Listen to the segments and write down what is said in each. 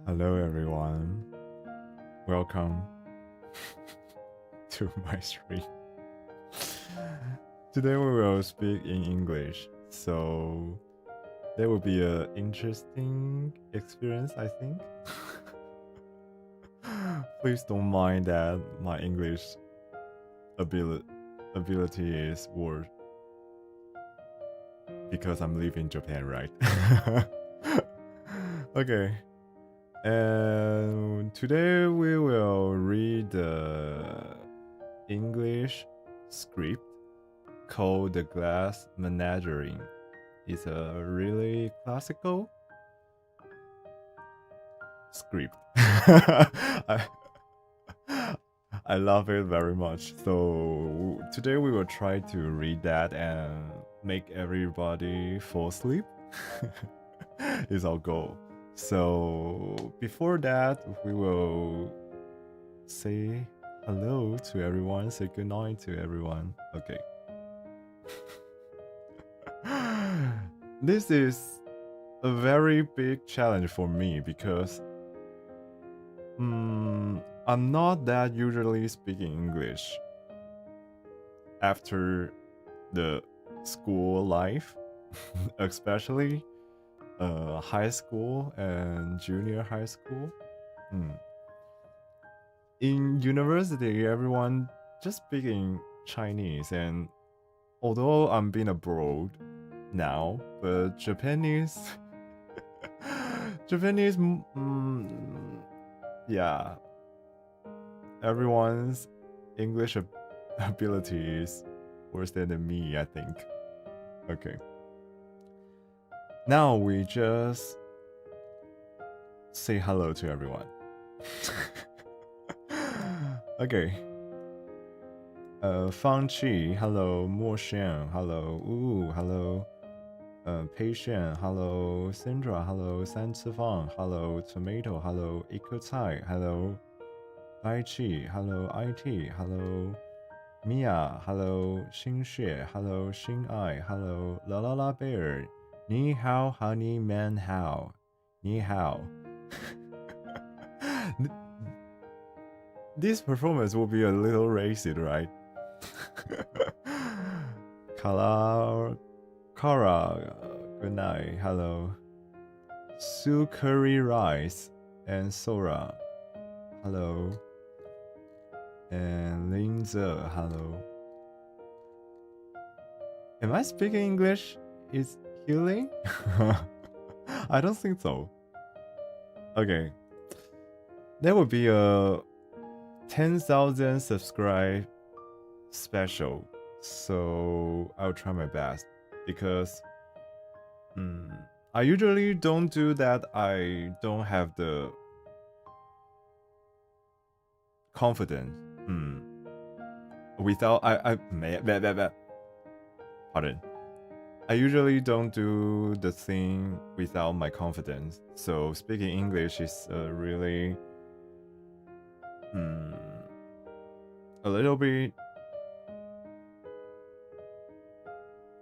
Hello everyone, welcome to my stream. Today we will speak in English, so that will be an interesting experience, I think. Please don't mind that my English ability is worse because I'm living in Japan, right? Okay. And today we will read the English script called The Glass Menagerie. It's a really classical script. I love it very much. So today we will try to read that and make everybody fall asleep. Is our goal. So before that, we will say hello to everyone, say good night to everyone. Okay. This is a very big challenge for me because I'm not that usually speaking English after the school life, especially high school and junior high school. In university, everyone just speaking Chinese, and although I'm being abroad now, but Japanese, yeah, everyone's English ability is worse than me, I think. Okay. Now we just say hello to everyone. Okay. Fang Qi, hello. Mo Shen, hello. Wu, hello. Pei Shen, hello. Sandra, hello. San Cifang, hello. Tomato, hello. Iko Cai, hello. Bai Qi, hello. IT, hello. Mia, hello. Xin Xue, hello. Xin Ai, hello. La La La Bear. Ni hao, honey, man, how? Ni hao. This performance will be a little racist, right? Kara, good night, hello. Su curry rice and Sora, hello. And Linze, hello. Am I speaking English? Is healing? I don't think so. Okay. There will be a 10,000 subscribe special. So I'll try my best because I usually don't do that. I don't have the confidence. Without pardon. I usually don't do the thing without my confidence. So speaking English is really a little bit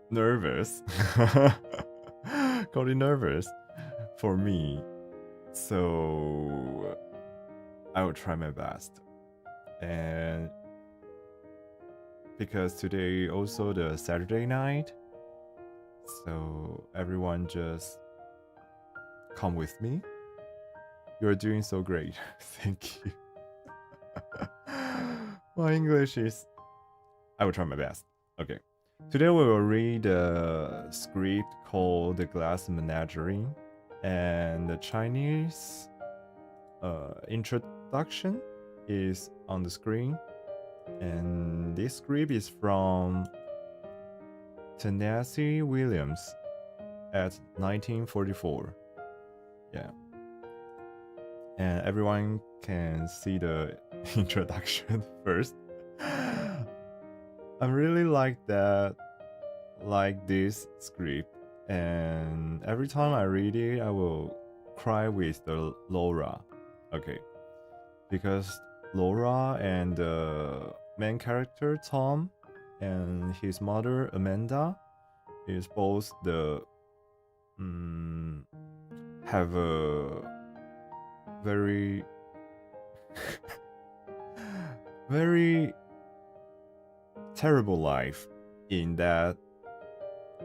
nervous. Call it nervous for me. So I will try my best. And because today also the Saturday night, so everyone just come with me. You're doing so great. Thank you. My English is... I will try my best. Okay. Today we will read a script called The Glass Menagerie. And the Chinese introduction is on the screen. And this script is from Tennessee Williams at 1944. Yeah. And everyone can see the introduction first. I really like this script, and every time I read it, I will cry with the Laura. Okay. Because Laura and the main character Tom and his mother Amanda is both the have a very very terrible life in that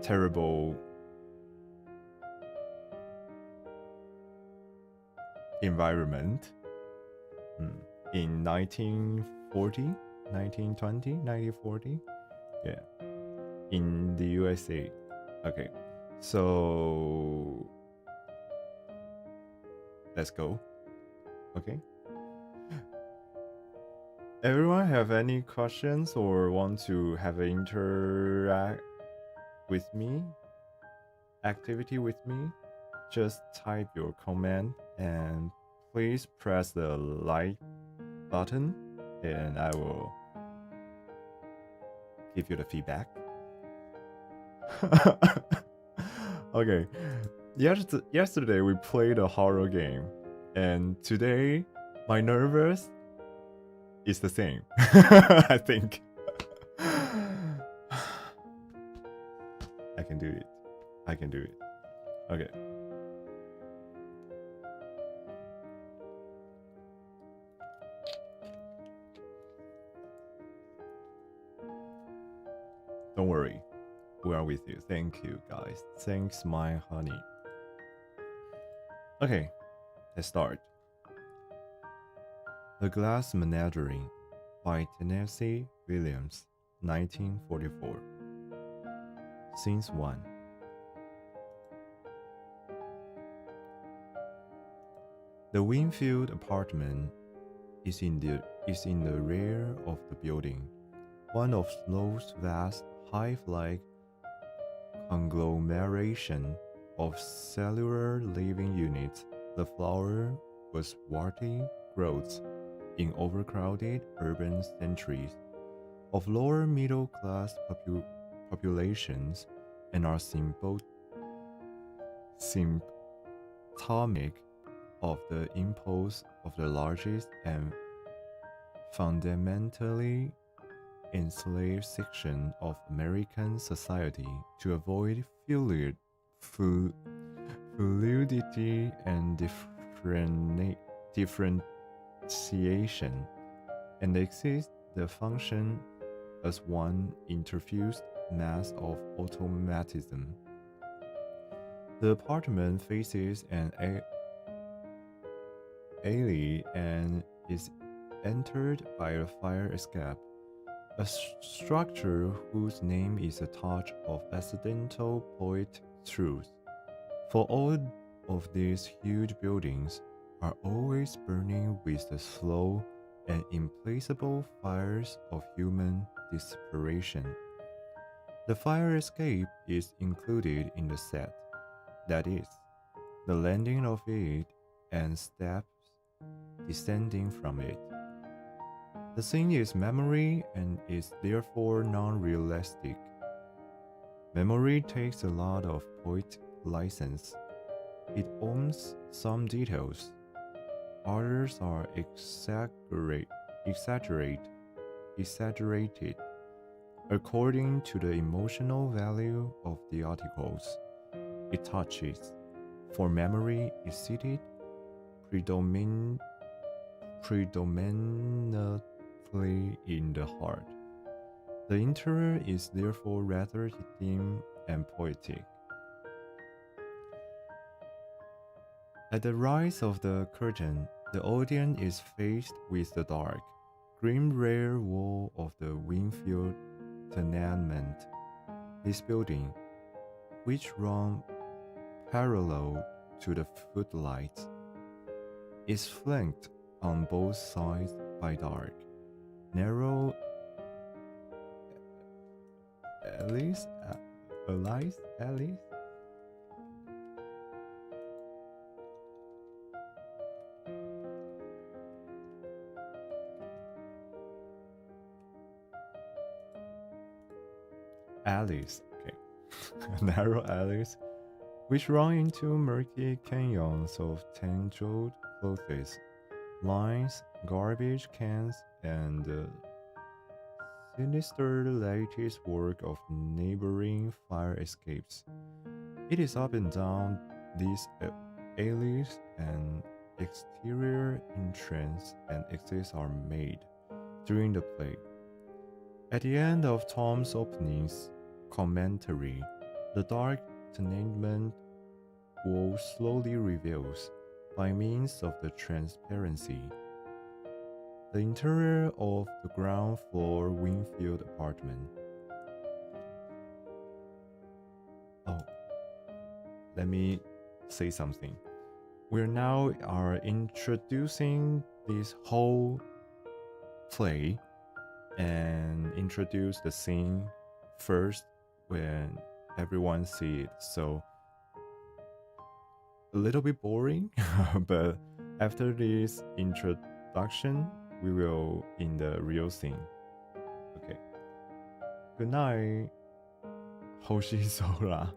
terrible environment in 1940, 1920, 1940, yeah, in the USA. Okay, so let's go. Okay. Everyone have any questions or want to have an interact with me, activity with me? Just type your comment and please press the like button and I will give you the feedback. Okay, yesterday we played a horror game and today my nervous is the same. I think. I can do it. I can do it. Okay. Don't worry. We are with you. Thank you, guys. Thanks, my honey. Okay, let's start. The Glass Menagerie by Tennessee Williams, 1944. Scene 1. The Winfield apartment is in the rear of the building, one of those vast hive-like conglomeration of cellular living units. The floor was warty growths in overcrowded urban centers of lower middle class populations and are symptomatic of the impulse of the largest and fundamentally enslaved section of American society to avoid fluidity and differentiation, and exist the function as one interfused mass of automatism. The apartment faces an alley and is entered by a fire escape, a structure whose name is a touch of accidental poetic truth. For all of these huge buildings are always burning with the slow and implacable fires of human desperation. The fire escape is included in the set, that is, the landing of it and steps descending from it. The scene is memory and is therefore non-realistic. Memory takes a lot of poetic license. It owns some details. Others are exaggerated according to the emotional value of the articles it touches, for memory is seated predominantly in the heart. The interior is therefore rather dim and poetic. At the rise of the curtain, the audience is faced with the dark, grim rear wall of the Winfield tenement. This building, which runs parallel to the footlights, is flanked on both sides by dark, narrow alleys. Alleys, okay. Narrow alleys, which run into murky canyons of tangled clothes, lines, garbage cans, and the sinister lattice work of neighboring fire escapes. It is up and down these alleys and exterior entrance and exits are made during the play. At the end of Tom's opening commentary, the dark tenement wall slowly reveals, by means of the transparency, the interior of the ground floor Winfield apartment. Oh, let me say something. We now are introducing this whole play and introduce the scene first when everyone sees it. So a little bit boring, but after this introduction, we will in the real scene. Okay. Good night, Hoshi Sora.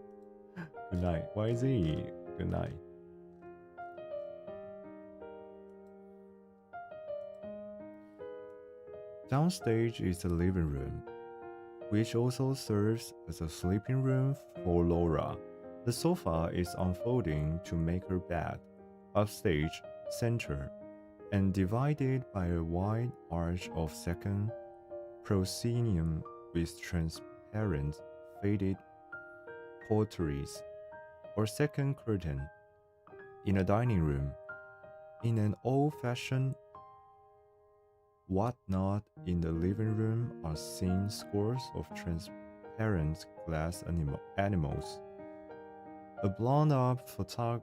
Good night, YZ. Good night. Downstage is the living room, which also serves as a sleeping room for Laura. The sofa is unfolding to make her bed. Upstage, center, and divided by a wide arch of second proscenium with transparent faded portieres, or second curtain. In a dining room, in an old-fashioned whatnot in the living room are seen scores of transparent glass animals. A blown-up photograph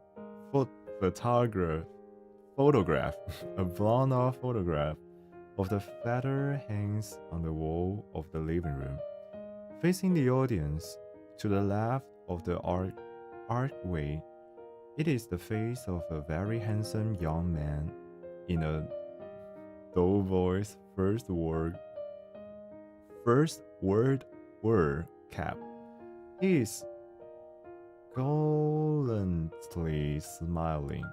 of the feather hangs on the wall of the living room. Facing the audience, to the left of the archway, it is the face of a very handsome young man in a doughboy's first word cap. He is gallantly smiling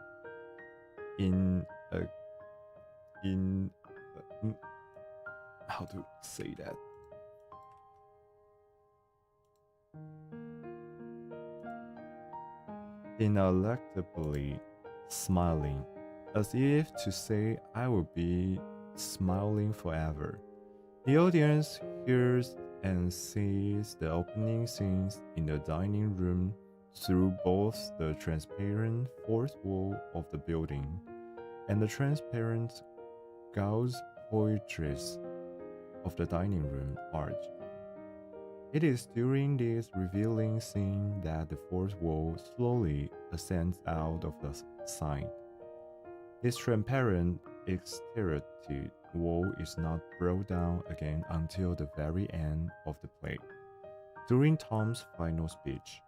how to say that? Ineluctably smiling, as if to say, I will be smiling forever. The audience hears and sees the opening scenes in the dining room through both the transparent fourth wall of the building and the transparent gauze portraits of the dining room arch. It is during this revealing scene that the fourth wall slowly ascends out of the sign. This transparent exterior wall is not brought down again until the very end of the play, during Tom's final speech.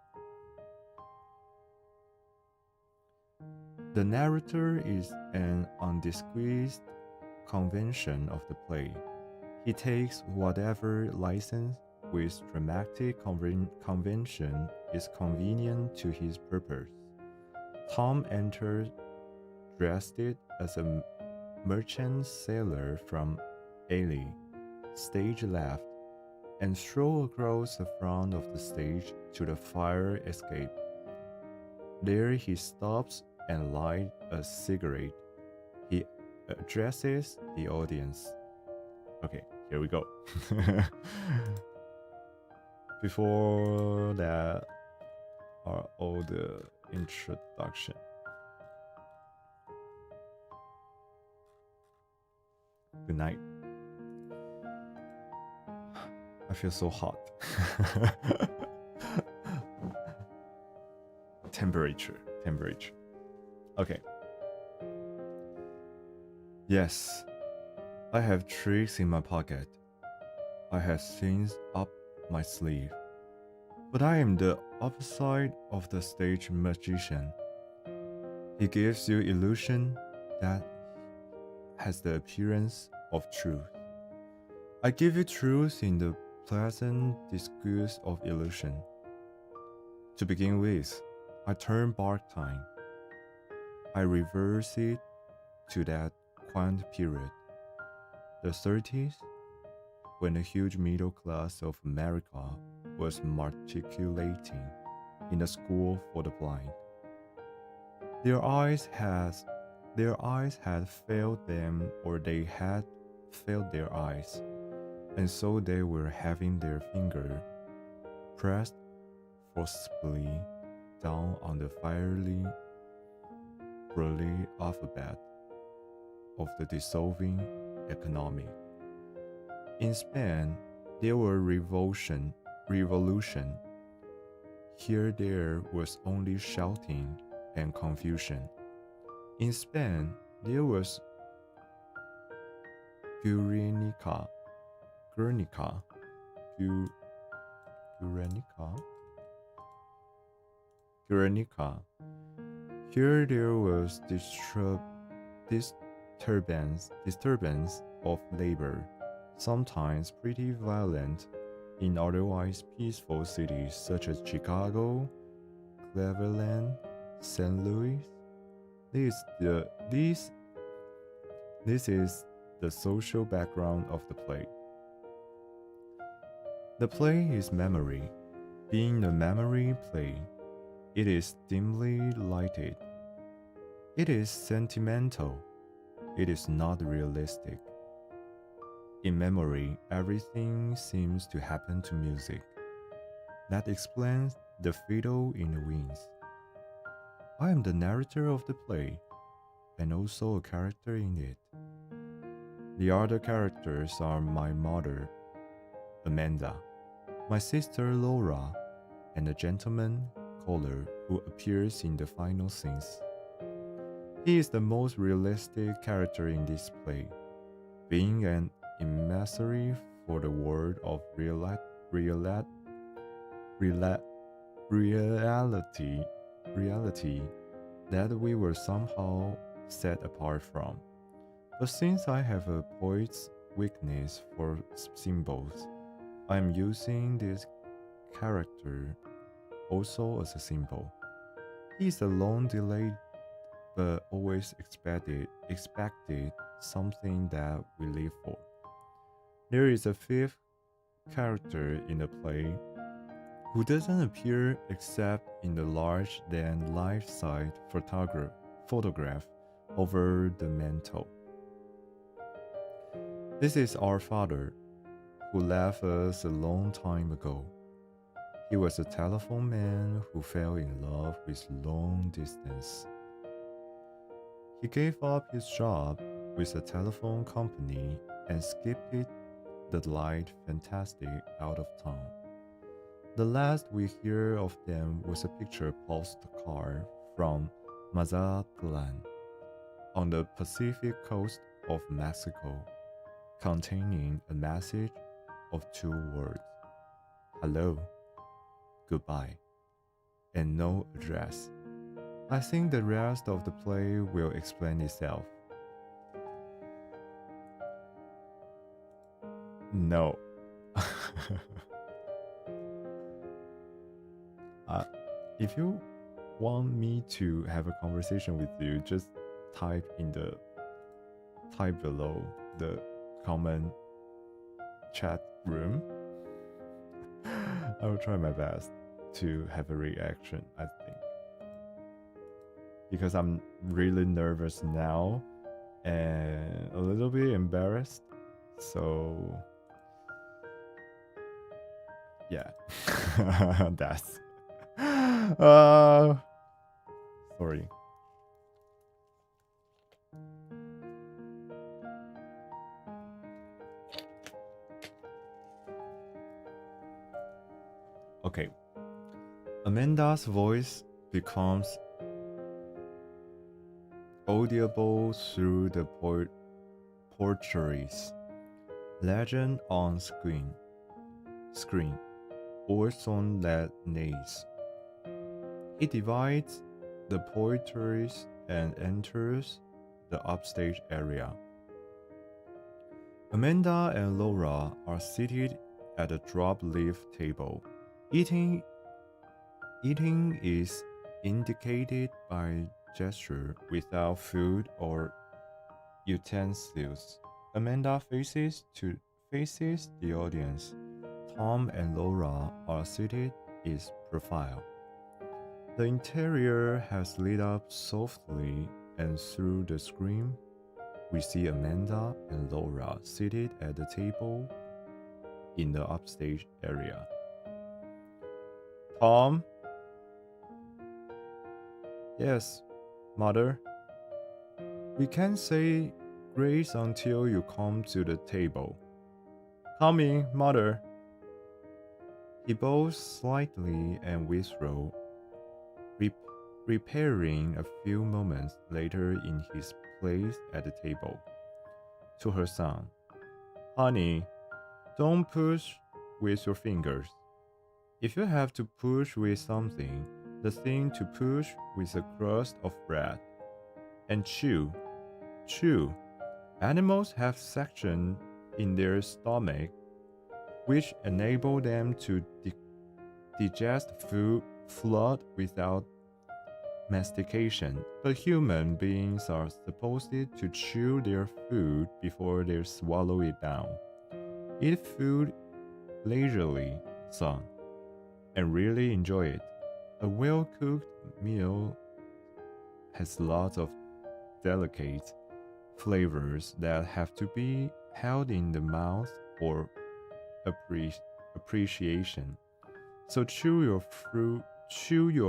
The narrator is an undisguised convention of the play. He takes whatever license with dramatic convention is convenient to his purpose. Tom enters dressed as a merchant sailor from alley, stage left, and stroll across the front of the stage to the fire escape. There he stops and lights a cigarette. He addresses the audience. Okay, here we go. Before that are all the introduction. Good night. I feel so hot. Temperature. Okay. Yes, I have tricks in my pocket. I have things up my sleeve. But I am the opposite of the stage magician. He gives you illusion that has the appearance of truth. I give you truth in the pleasant disguise of illusion. To begin with, I turn back time. I reverse it to that quaint period, the 30s, when the huge middle class of America was matriculating in a school for the blind. Their eyes had Their eyes had failed them, or they had failed their eyes, and so they were having their finger pressed forcibly down on the fiery, bloody alphabet of the dissolving economy. In Spain, there were revolution. Here there was only shouting and confusion. In Spain, there was Guernica. Here there was disturbance of labor, sometimes pretty violent, in otherwise peaceful cities such as Chicago, Cleveland, St. Louis. This is the social background of the play. The play is memory. Being a memory play, it is dimly lighted. It is sentimental. It is not realistic. In memory, everything seems to happen to music. That explains the fiddle in the wings. I am the narrator of the play, and also a character in it. The other characters are my mother, Amanda, my sister Laura, and a gentleman caller who appears in the final scenes. He is the most realistic character in this play, being an emissary for the world of reality that we were somehow set apart from. But since I have a poet's weakness for symbols, I am using this character also as a symbol. He is a long-delayed but always expected something that we live for. There is a fifth character in the play who doesn't appear except in the large-than-life-size photograph over the mantel. This is our father, who left us a long time ago. He was a telephone man who fell in love with long distance. He gave up his job with a telephone company and skipped the light fantastic out of town. The last we hear of them was a picture postcard from Mazatlan on the Pacific coast of Mexico, containing a message of 2 words: hello, goodbye, and no address. I think the rest of the play will explain itself. No. If you want me to have a conversation with you, just type below the comment chat room. I will try my best to have a reaction, I think. Because I'm really nervous now and a little bit embarrassed. So yeah. That's sorry. Okay. Amanda's voice becomes audible through the portraits, legend on screen, or song that nays. He divides the portraits and enters the upstage area. Amanda and Laura are seated at a drop-leaf table. Eating is indicated by gesture without food or utensils. Amanda faces the audience. Tom and Laura are seated in profile. The interior has lit up softly and through the screen, we see Amanda and Laura seated at the table in the upstage area. Tom? Yes, Mother. We can't say grace until you come to the table. Coming, Mother. He bows slightly and withdraws, repairing a few moments later in his place at the table. To her son, Honey, don't push with your fingers. If you have to push with something, the thing to push with a crust of bread. And chew. Chew. Animals have sections in their stomach which enable them to digest food without mastication, but human beings are supposed to chew their food before they swallow it down. Eat food leisurely, son, and really enjoy it. A well-cooked meal has lots of delicate flavors that have to be held in the mouth for appreciation. So chew your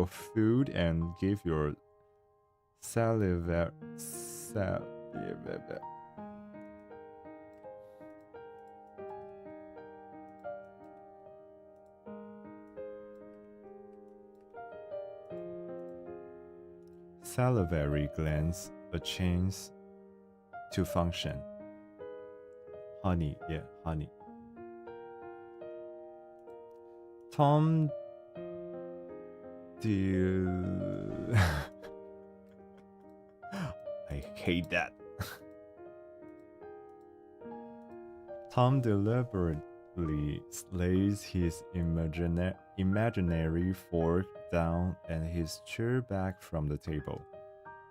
food and give your salivary glands a chance to function. Honey, yeah, honey. Tom I hate that. Tom deliberately lays his imaginary fork down and his chair back from the table.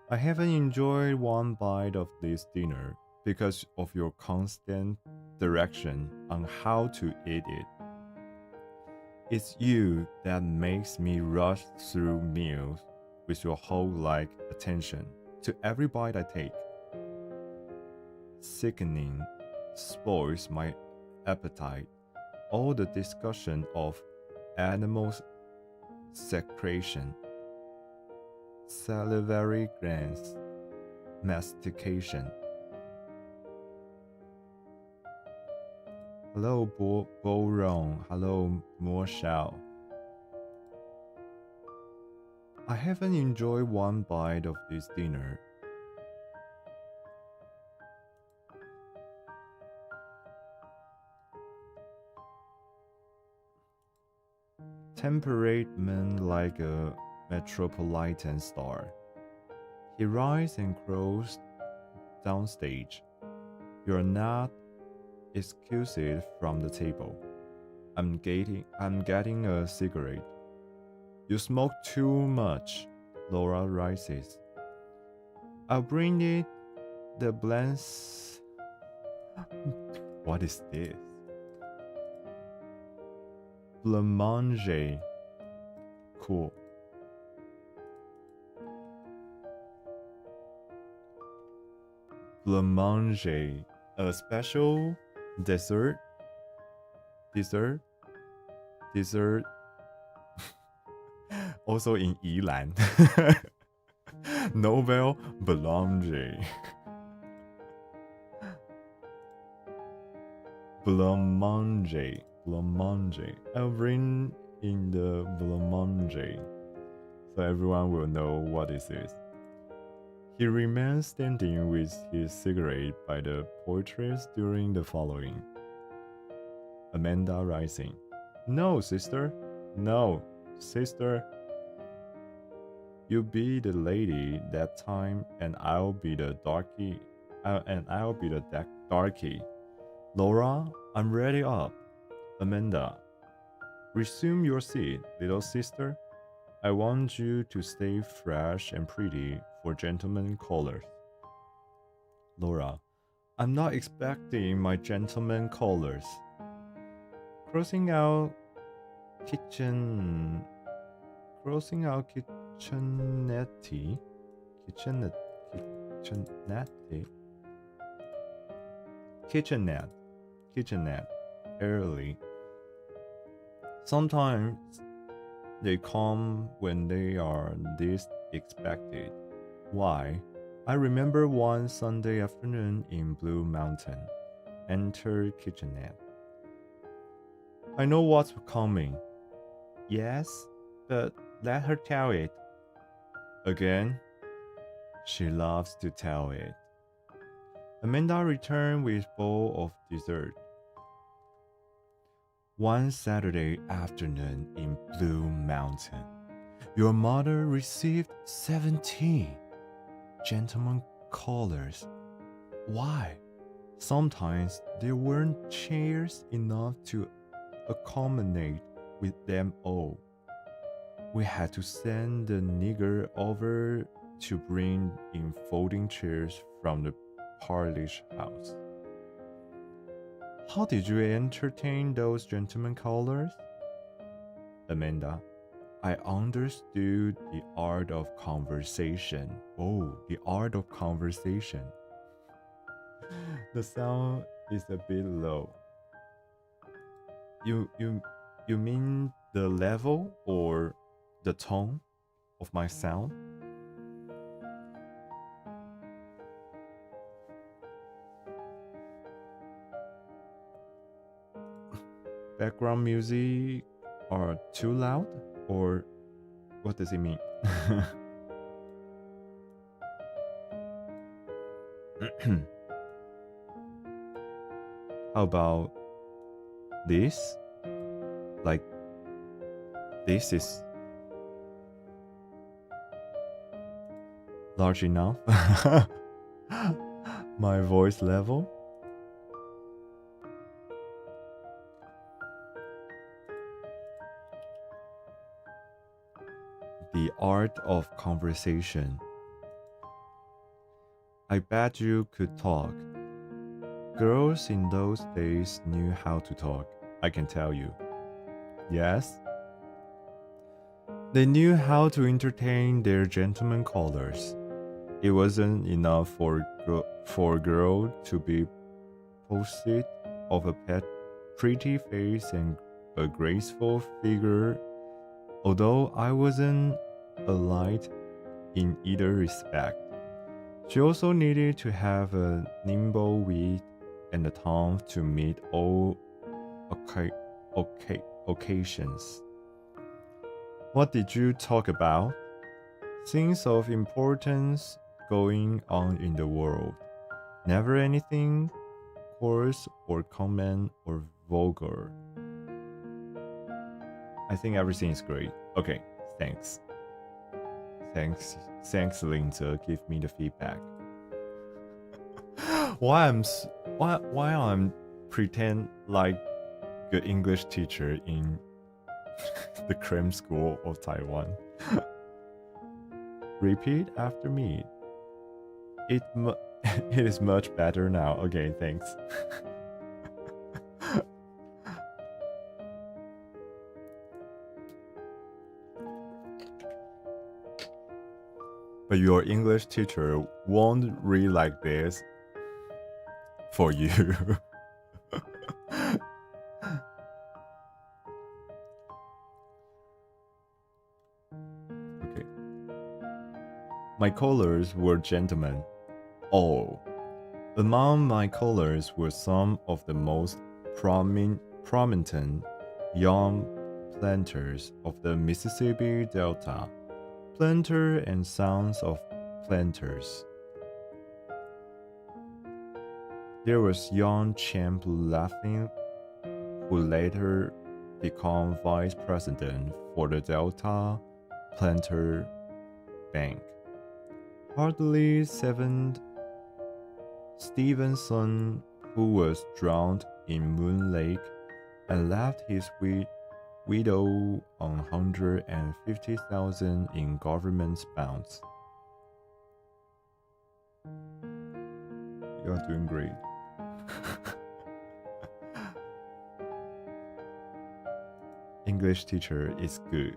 I haven't enjoyed one bite of this dinner because of your constant direction on how to eat it. It's you that makes me rush through meals with your whole-like attention to every bite I take. Sickening spoils my appetite. All the discussion of animals' secretion, salivary glands, mastication. Hello, Bo Rong. Hello, Mo Xiao. I haven't enjoyed one bite of this dinner. Temperament like a metropolitan star. He rises and crawls downstage. You're not excused from the table. I'm getting a cigarette. You smoke too much. Laura rises. I'll bring it. The blends. What is this? Blancmange. Cool. Blancmange, a special dessert. Also in Yilan. Nobel Blancmange. Blancmange. I'll bring in the blancmange, so everyone will know what this is. He remains standing with his cigarette by the portraits during the following. Amanda rising. No, sister. No, sister. You be the lady that time, and I'll be the darky. Darky. Laura, I'm ready up. Amanda, resume your seat, little sister. I want you to stay fresh and pretty for gentlemen callers. Laura, I'm not expecting my gentlemen callers. Crossing out kitchenette. kitchenette early. Sometimes they come when they are least expected. Why? I remember one Sunday afternoon in Blue Mountain. Enter kitchenette. I know what's coming. Yes, but let her tell it. Again, she loves to tell it. Amanda returned with a bowl of dessert. One Saturday afternoon in Blue Mountain, your mother received 17 gentlemen callers. Why? Sometimes there weren't chairs enough to accommodate with them all. We had to send the nigger over to bring in folding chairs from the Parlish house. How did you entertain those gentlemen callers? Amanda, I understood the art of conversation. Oh, the art of conversation. The sound is a bit low. You mean the level or the tone of my sound? Background music are too loud, or what does it mean? How about this? Like, this is large enough? My voice level? The art of conversation. I bet you could talk. Girls in those days knew how to talk, I can tell you. Yes? They knew how to entertain their gentlemen callers. It wasn't enough for a girl to be posted of a pretty face and a graceful figure. Although I wasn't a light in either respect, she also needed to have a nimble wit and a tongue to meet all occasions. What did you talk about? Things of importance going on in the world. Never anything coarse or common or vulgar. I think everything is great. Okay, thanks. Thanks, Linda. Give me the feedback. Why I'm pretend like good English teacher in the cram school of Taiwan. Repeat after me. It is much better now. Okay, thanks. But your English teacher won't read like this for you. Okay. My callers were gentlemen. All. Among my callers were some of the most prominent young planters of the Mississippi Delta. Planter and sons of planters. There was young Champ Laughlin, who later became vice president for the Delta Planter Bank. Hardly Stevenson, who was drowned in Moon Lake and left his widow on $150,000 in government bonds. You are doing great. English teacher is good.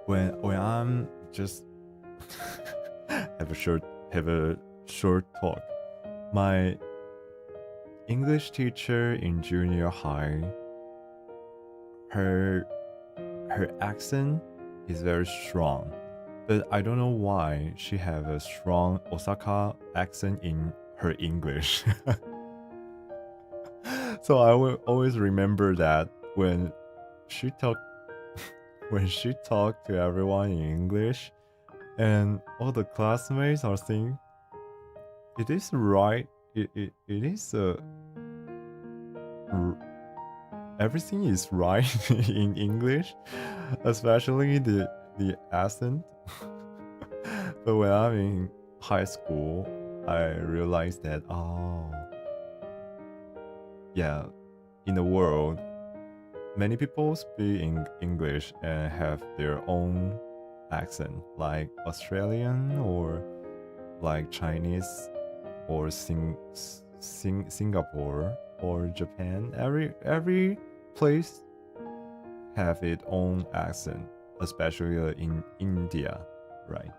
When I'm just have a short talk. My English teacher in junior high, her accent is very strong, but I don't know why she have a strong Osaka accent in her English. So I will always remember that when she talked to everyone in English, and all the classmates are saying, "It is right. It is everything is right in English, especially the accent." But when I'm in high school, I realized that yeah, in the world, many people speak in English and have their own accent, like Australian or like Chinese or Singapore or Japan. Every place have its own accent, especially in India, right?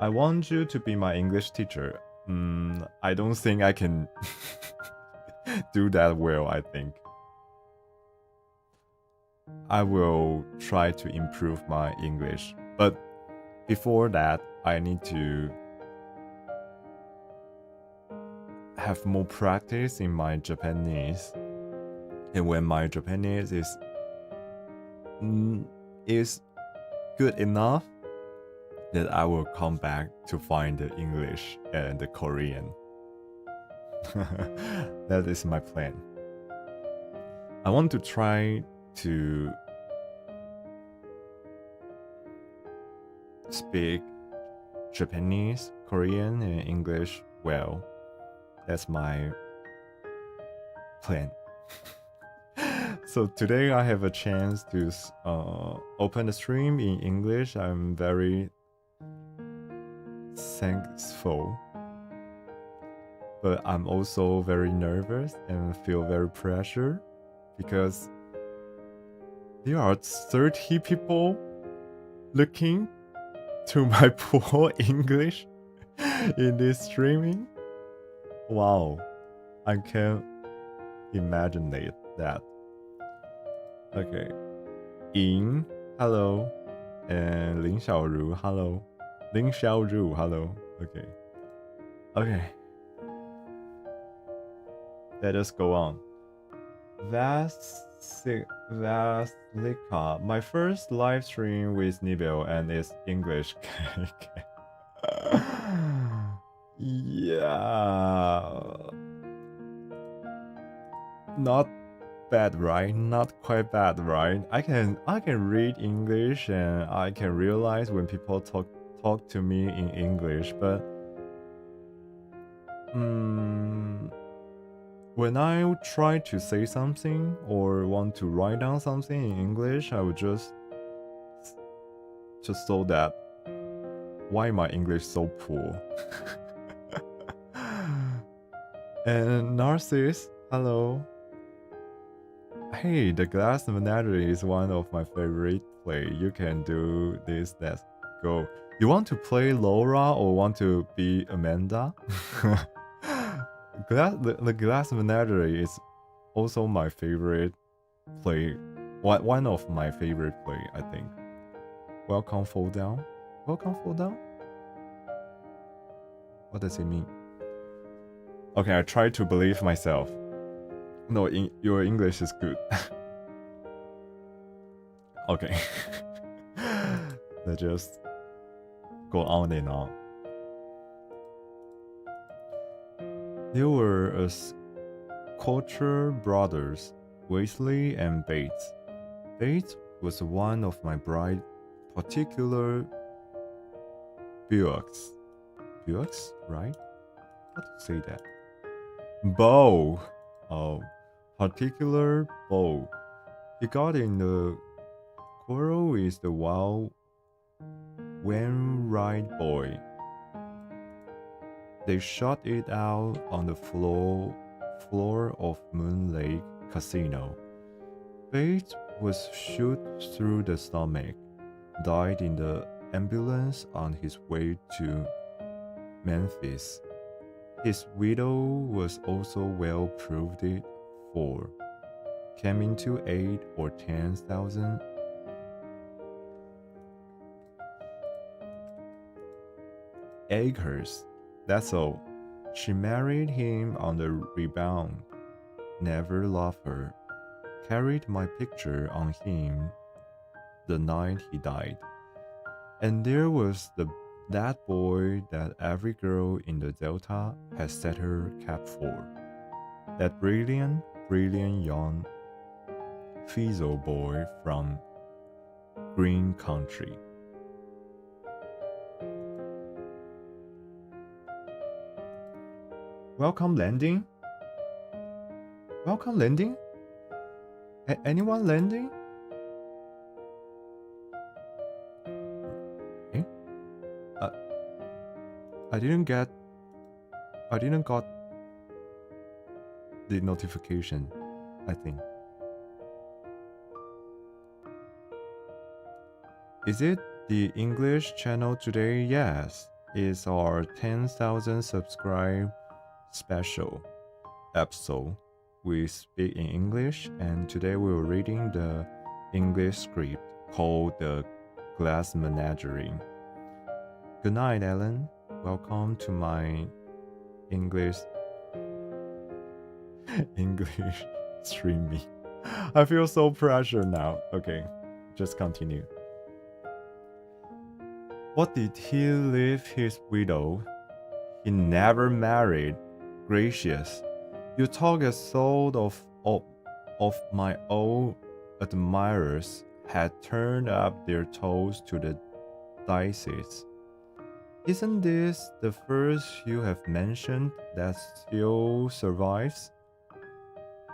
I want you to be my English teacher. I don't think I can do that well, I think. I will try to improve my English, but before that, I need to have more practice in my Japanese. And when my Japanese is good enough, that I will come back to find the English and the Korean. That is my plan. I want to try to speak Japanese, Korean, and English well. That's my plan. So today I have a chance to open the stream in English. I'm very thankful, but I'm also very nervous and feel very pressure because there are 30 people looking to my poor English in this streaming. Wow, I can't imagine that. Okay, Ying, hello, and Lin Xiaoru, hello. Lin Xiaoru, hello. Okay. Let us go on. Vasilika, my first live stream with Nibel and it's English. Yeah. Not bad, right? Not quite bad, right? I can read English and I can realize when people talk to me in English, but when I try to say something or want to write down something in English, I would just saw that why my English so poor. And Narcissus, hello. Hey, The Glass Menagerie is one of my favorite play. You can do this. Let's go. You want to play Laura or want to be Amanda? The Glass Menagerie is also my favorite play. One of my favorite play, I think. Welcome, Fall Down. Welcome, Fall Down? What does it mean? Okay, I try to believe myself. No, your English is good. Okay. Let's just go on and on. There were culture brothers, Weasley and Bates. Bates was one of my bright particular Buicks. Buicks, right? How to say that? Beau. Oh, particular Beau. He got in the quarrel with the wild Wainwright boy. They shot it out on the floor of Moon Lake Casino. Bates was shot through the stomach, died in the ambulance on his way to Memphis. His widow was also well proved for, coming to 8 or 10,000 acres. That's all. She married him on the rebound. Never loved her. Carried my picture on him the night he died. And there was that boy that every girl in the Delta has set her cap for. That brilliant young Fizzle boy from Green Country. Welcome landing? Welcome landing? Anyone landing? Eh? I didn't got the notification, I think. Is it the English channel today? Yes. It's our 10,000 subscribe special episode. We speak in English, and today we're reading the English script called The Glass Menagerie. Good night, Ellen. Welcome to my English streaming. I feel so pressured now. Okay, just continue. What did he leave his widow? He never married. Gracious, you talk as sort of my old admirers had turned up their toes to the dices. Isn't this the first you have mentioned that still survives?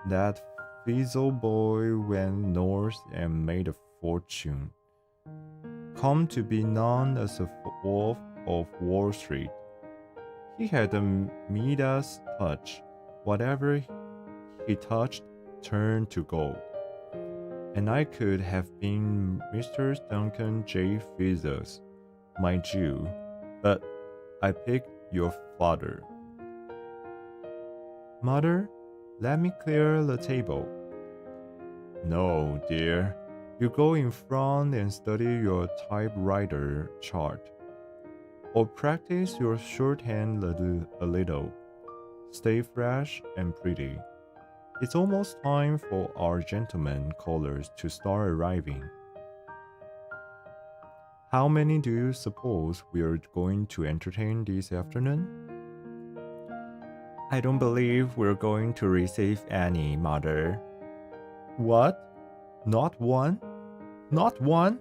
That Fizzle boy went north and made a fortune. Come to be known as the Wolf of Wall Street. He had the Midas touch. Whatever he touched turned to gold. And I could have been Mr. Duncan J. Fizzles, my Jew, but I picked your father. Mother, let me clear the table. No, dear. You go in front and study your typewriter chart. Or practice your shorthand a little. Stay fresh and pretty. It's almost time for our gentlemen callers to start arriving. How many do you suppose we are going to entertain this afternoon? I don't believe we're going to receive any, Mother. What? Not one? Not one?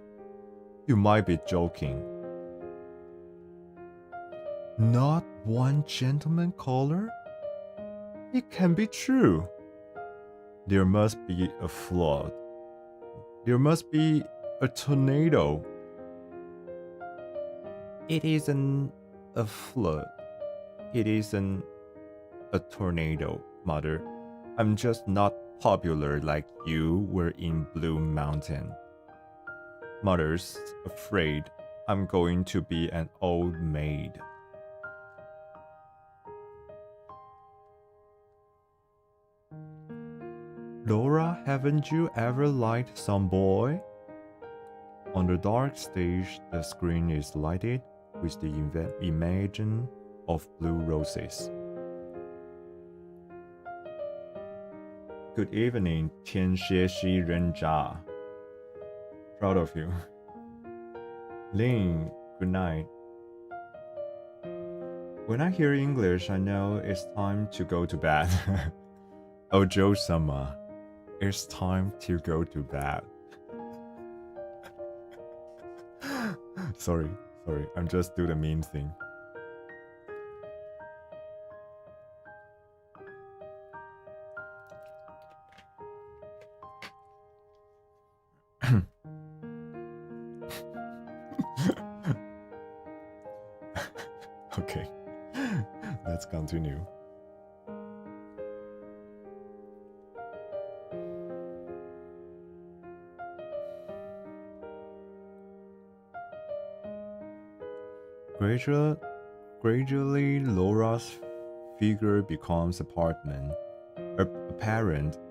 You might be joking. Not one gentleman caller? It can be true. There must be a flood. There must be a tornado. It isn't a flood. It isn't a tornado, Mother. I'm just not popular like you were in Blue Mountain. Mother's afraid I'm going to be an old maid. Laura, haven't you ever liked some boy? On the dark stage, the screen is lighted with the image of blue roses. Good evening, 天蝎西人渣. Proud of you. Lin, good night. When I hear English, I know it's time to go to bed. Ojo-sama, it's time to go to bed. Sorry, I'm just doing the meme thing. Okay, let's continue. Gradually, Laura's figure becomes apparent,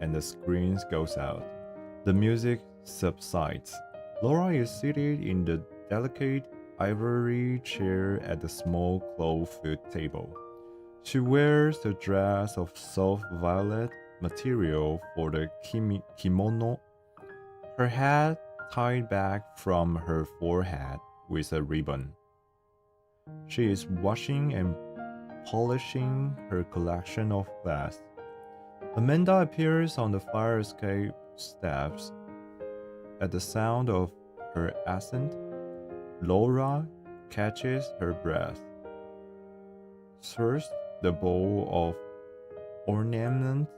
and the screen goes out. The music subsides. Laura is seated in the delicate ivory chair at the small clawfoot table. She wears a dress of soft violet material for the kimono, her head tied back from her forehead with a ribbon. She is washing and polishing her collection of glass. Amanda appears on the fire escape steps. At the sound of her accent, Laura catches her breath. First, the bowl of ornaments,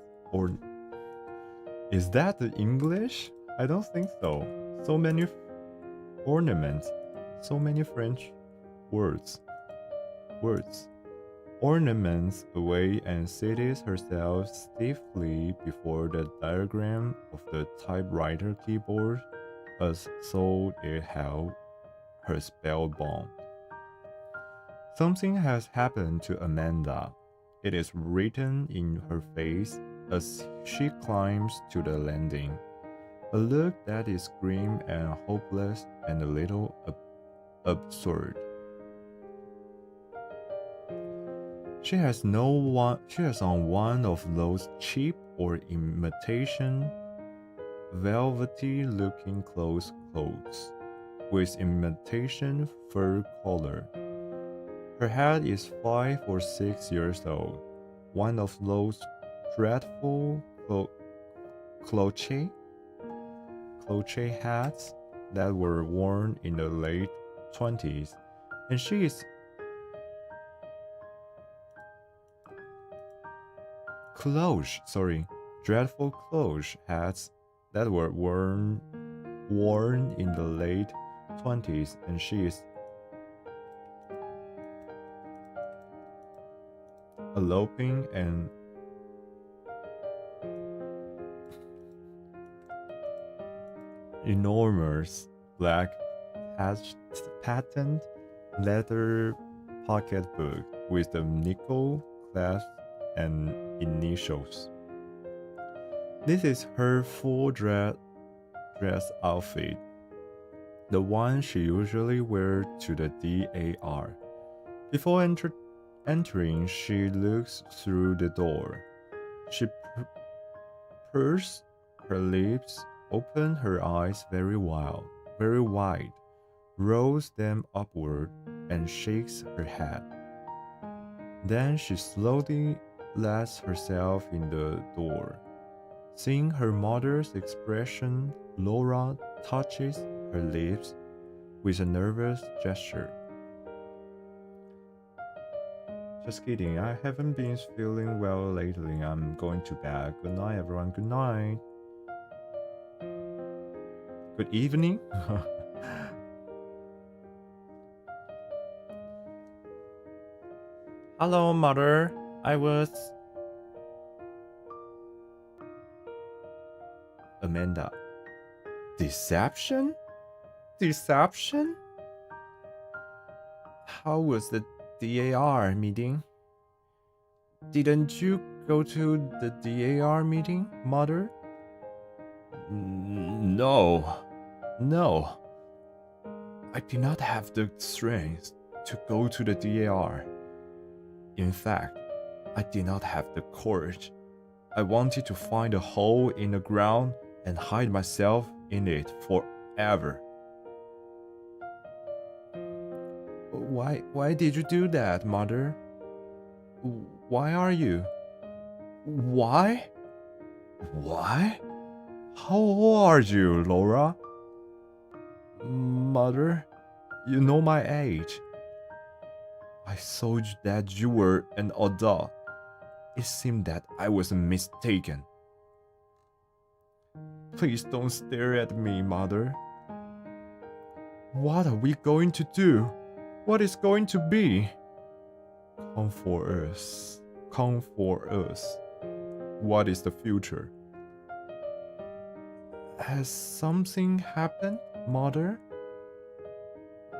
is that the English? I don't think so. So many ornaments, so many French words. Ornaments away and seats herself stiffly before the diagram of the typewriter keyboard as though it held her spellbound. Something has happened to Amanda. It is written in her face as she climbs to the landing. A look that is grim and hopeless and a little absurd. She has on one of those cheap or imitation velvety-looking clothes with imitation fur collar. Her head is 5 or 6 years old, one of those dreadful cloche hats that were worn in the late 20s, and she is dreadful cloche hats that were worn in the late 20s, and she is eloping an enormous black patent leather pocketbook with the nickel clasp and initials. This is her full dress outfit, the one she usually wears to the DAR. Before entering, she looks through the door. She purses her lips, opens her eyes very wide, rolls them upward, and shakes her head. Then she slowly lets herself in the door. Seeing her mother's expression, Laura touches her lips with a nervous gesture. Just kidding, I haven't been feeling well lately. I'm going to bed. Good night, everyone. Good night. Good evening. Hello, mother. Amanda. Deception? How was the DAR meeting? Didn't you go to the DAR meeting, mother? No. I did not have the strength to go to the DAR. In fact, I did not have the courage. I wanted to find a hole in the ground and hide myself in it forever. Why did you do that, mother? Why are you? Why? How old are you, Laura? Mother, you know my age. I saw that you were an adult. It seemed that I was mistaken. Please don't stare at me, Mother. What are we going to do? What is going to be? Come for us. What is the future? Has something happened, Mother?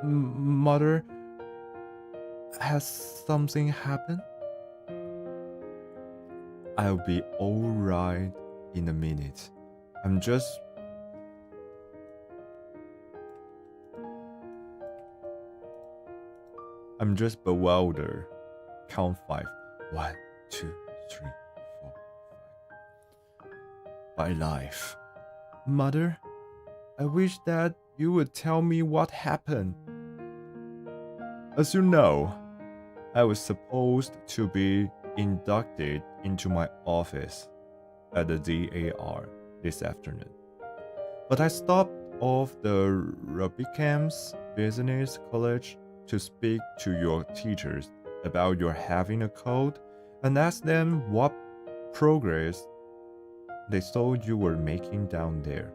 Mother, Has something happened? I'll be all right in a minute. I'm just bewildered. Count 5. 1, 2, 3, 4, 5. My life. Mother, I wish that you would tell me what happened. As you know, I was supposed to be inducted into my office at the DAR this afternoon. But I stopped off the Rubicam's Business College to speak to your teachers about your having a cold and ask them what progress they saw you were making down there.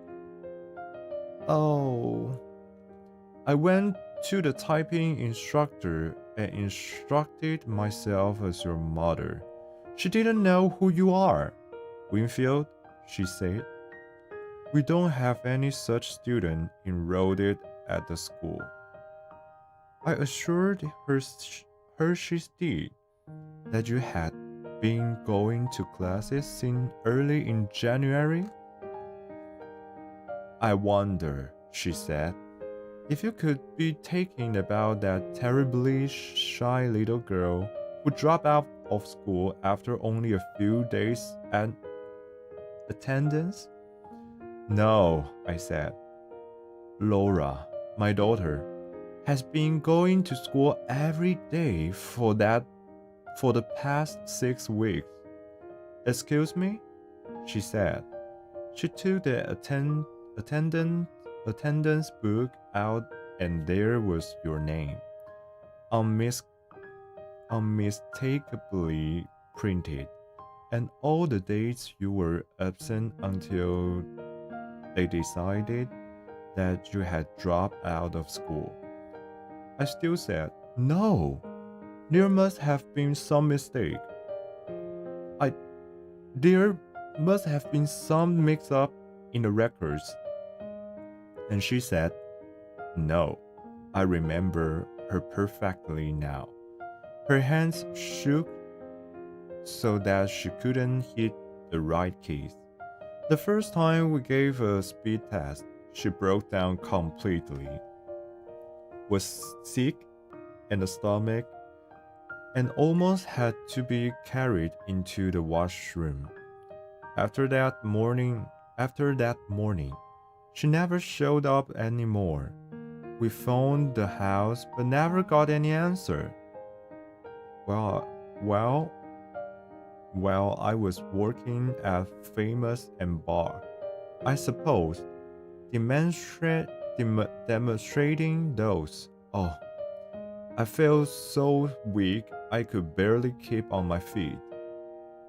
Oh, I went to the typing instructor and instructed myself as your mother. She didn't know who you are. Winfield, she said. We don't have any such student enrolled at the school. I assured her she did, that you had been going to classes since early in January. I wonder, she said, if you could be thinking about that terribly shy little girl who dropped out of school after only a few days at attendance? No, I said. Laura, my daughter, has been going to school every day for the past 6 weeks. Excuse me? She said. She took the attendance book out and there was your name, unmistakably printed, and all the dates you were absent until they decided that you had dropped out of school. I still said, no, there must have been some mistake. There must have been some mix-up in the records. And she said, no, I remember her perfectly now. Her hands shook so that she couldn't hit the right keys. The first time we gave a speed test, she broke down completely, was sick in the stomach, and almost had to be carried into the washroom. After that morning, she never showed up anymore. We phoned the house but never got any answer. While I was working at Famous and Bar, I suppose, demonstrating those. Oh, I felt so weak I could barely keep on my feet.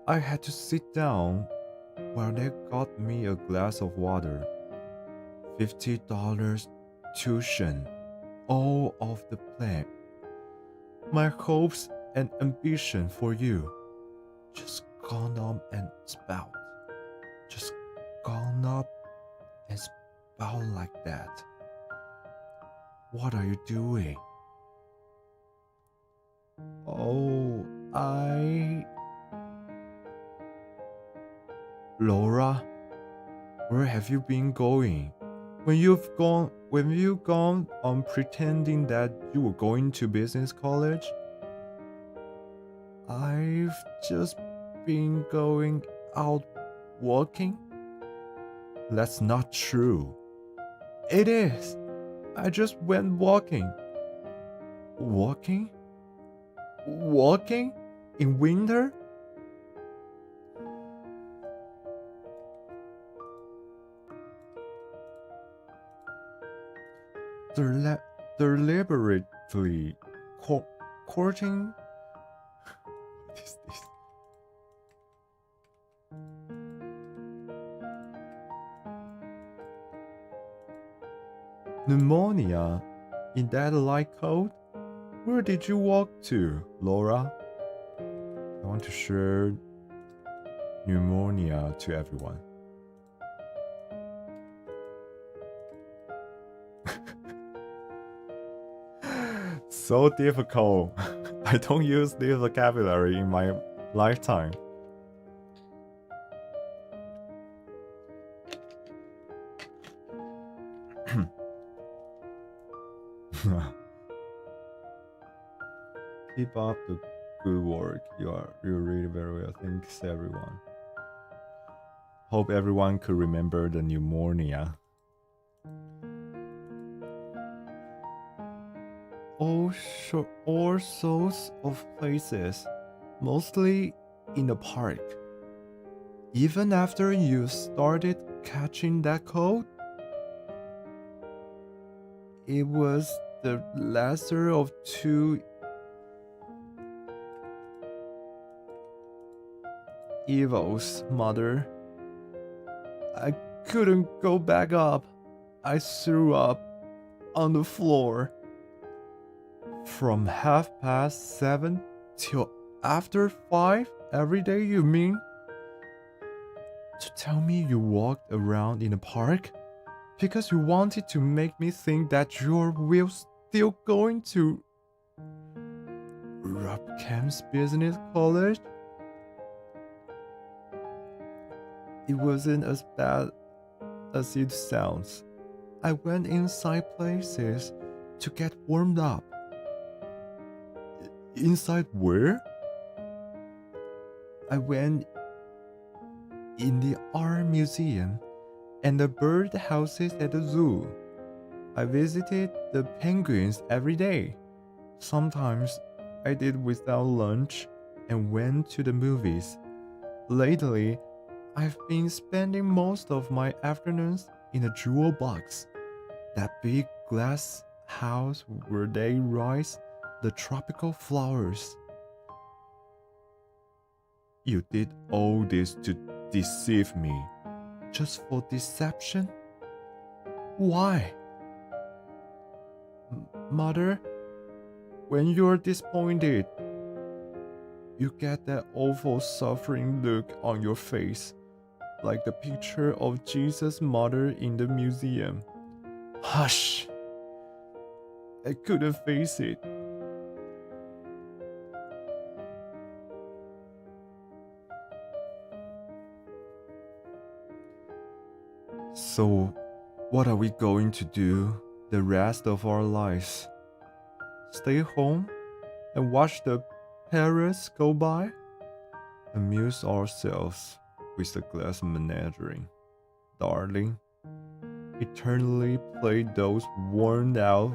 I had to sit down while they got me a glass of water. $50 tuition, all of the plan. My hopes and ambition for you just gone up and spout. Just gone up and spout like that. What are you doing? Oh, Laura, where have you been going? When you've gone on pretending that you were going to business college? I've just been going out walking. That's not true. It is. I just went walking. Walking? Walking? In winter? Deliberately courting. What is this? Pneumonia in that light coat? Where did you walk to, Laura? I want to share pneumonia to everyone. So difficult. I don't use this vocabulary in my lifetime. Keep up the good work. You read very well. Thanks, everyone. Hope everyone could remember the pneumonia. All sorts of places, mostly in the park. Even after you started catching that cold, it was the lesser of two evils, Mother. I couldn't go back up. I threw up on the floor. From 7:30 till after 5 every day, you mean? To tell me you walked around in the park because you wanted to make me think that you were still going to Rob Camp's business college? It wasn't as bad as it sounds. I went inside places to get warmed up. Inside where? I went in the art museum and the bird houses at the zoo. I visited the penguins every day. Sometimes I did without lunch and went to the movies. Lately, I've been spending most of my afternoons in a jewel box, that big glass house where they raise the tropical flowers. You did all this to deceive me, just for deception? Why? Mother, when you're disappointed, you get that awful suffering look on your face, like the picture of Jesus' mother in the museum. Hush! I couldn't face it. So, what are we going to do the rest of our lives? Stay home and watch the parrots go by? Amuse ourselves with the glass menagerie, darling. Eternally play those worn out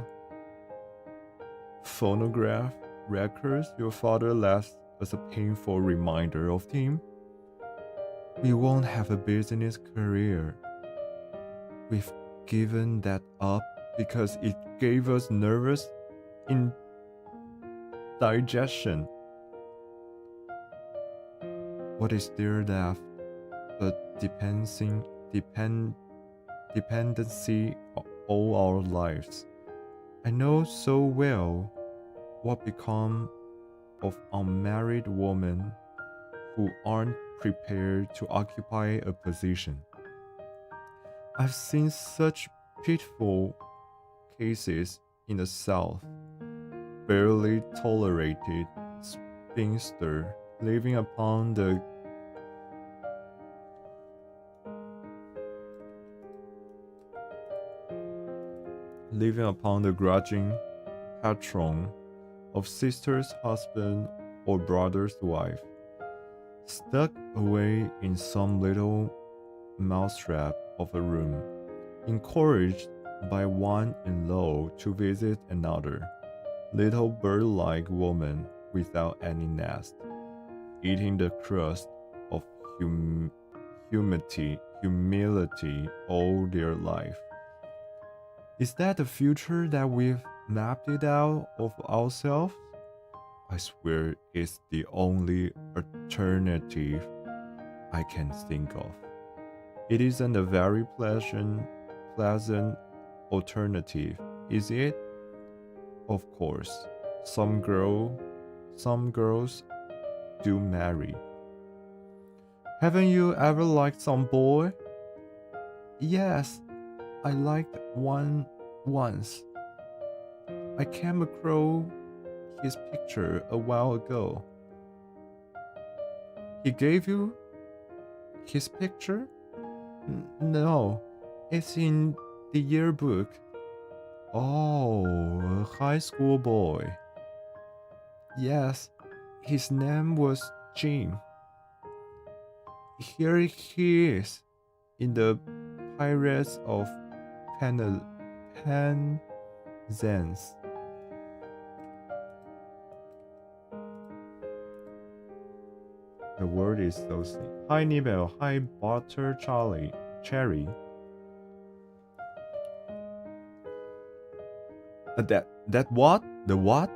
phonograph records your father left as a painful reminder of him. We won't have a business career. We've given that up because it gave us nervous indigestion. What is there left but dependency all our lives? I know so well what become of unmarried women who aren't prepared to occupy a position. I've seen such pitiful cases in the South. Barely tolerated spinster living upon the grudging patron of sister's husband or brother's wife, stuck away in some little mousetrap of a room, encouraged by one-in-law to visit another, little bird-like woman without any nest, eating the crust of humility all their life. Is that the future that we've mapped it out of ourselves? I swear it's the only alternative I can think of. It isn't a very pleasant alternative, is it? Of course, some girls do marry. Haven't you ever liked some boy? Yes, I liked one once. I came across his picture a while ago. He gave you his picture? No, it's in the yearbook. Oh, a high school boy. Yes, his name was Jim. Here he is, in the Pirates of Penzance. The word is so sick. Hi Nibel, hi Butter Cherry. That what? The what?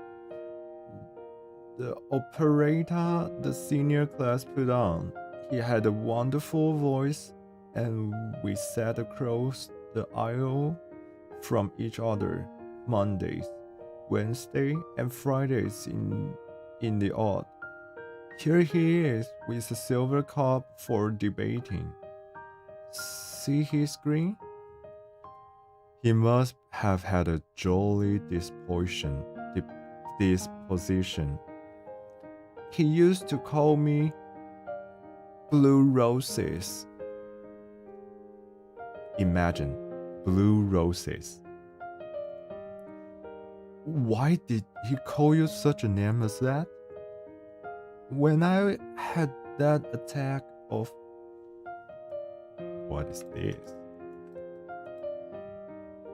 The operetta the senior class put on. He had a wonderful voice, and we sat across the aisle from each other Mondays, Wednesdays, and Fridays in the odd. Here he is with a silver cup for debating. See his grin? He must have had a jolly disposition. He used to call me Blue Roses. Imagine, Blue Roses. Why did he call you such a name as that? When I had that attack of... What is this?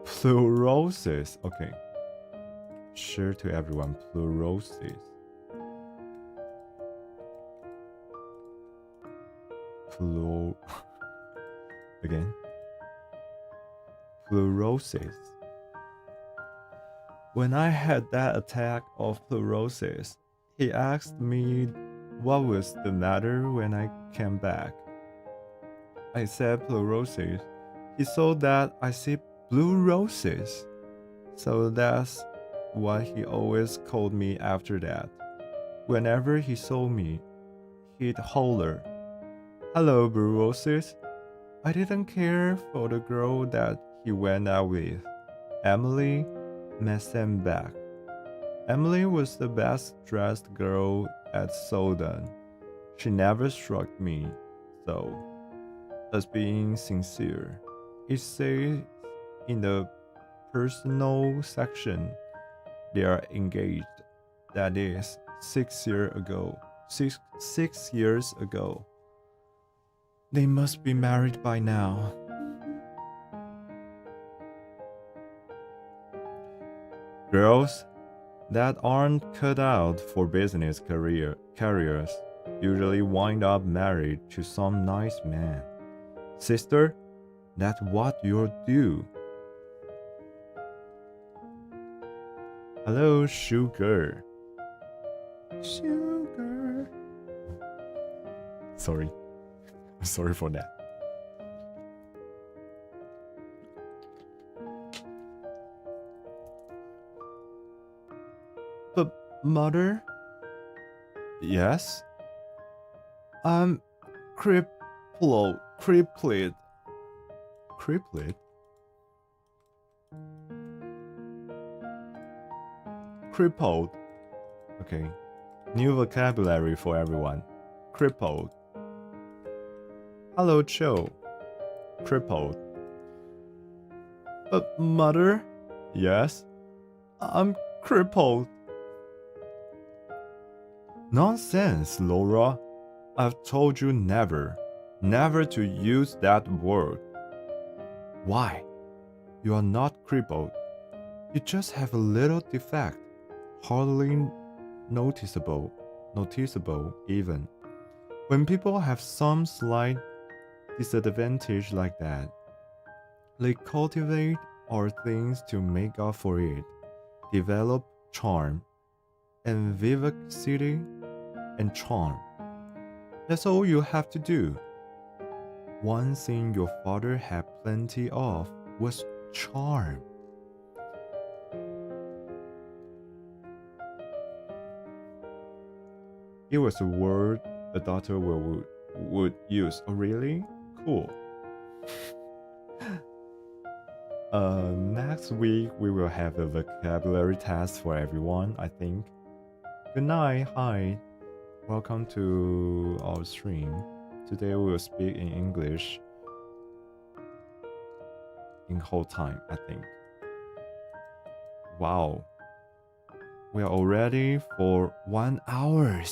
Pleurosis. Okay. Share to everyone. Pleurosis. Again. Pleurosis. When I had that attack of pleurosis, he asked me what was the matter when I came back. I said pleurosis. He saw that I see blue roses. So that's what he always called me after that. Whenever he saw me, he'd holler, "Hello, blue roses." I didn't care for the girl that he went out with, Emily Messenbach. Emily was the best dressed girl at Soden. She never struck me so as being sincere. It says in the personal section they are engaged. That is 6 years ago. 6 years ago. They must be married by now. Girls that aren't cut out for business careers usually wind up married to some nice man. Sister, that's what you'll do. Hello, sugar. Sugar. Sorry. Sorry for that. But mother? Yes? I'm crippled. Crippled? Crippled. Okay. New vocabulary for everyone. Crippled. Hello, Joe. Crippled. But mother? Yes? I'm crippled. Nonsense, Laura. I've told you never to use that word. Why? You are not crippled. You just have a little defect, hardly noticeable even. When people have some slight disadvantage like that, they cultivate other things to make up for it, develop charm and vivacity and charm. That's all you have to do. One thing your father had plenty of was charm. It was a word a daughter would use. Oh, really? Cool. Next week we will have a vocabulary test for everyone, I think. Good night. Hi. Welcome to our stream. Today we will speak in English in whole time, I think. Wow. We are already for 1 hour.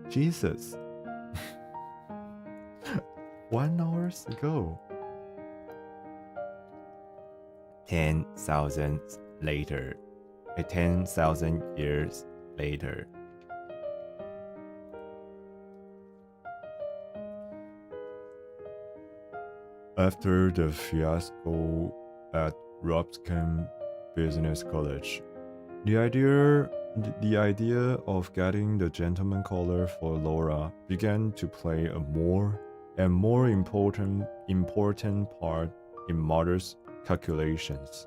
Jesus. 1 hour ago. 10,000 later. 10,000 years later. After the fiasco at Robson Business College, the idea of getting the gentleman collar for Laura began to play a more and more important part in mother's calculations.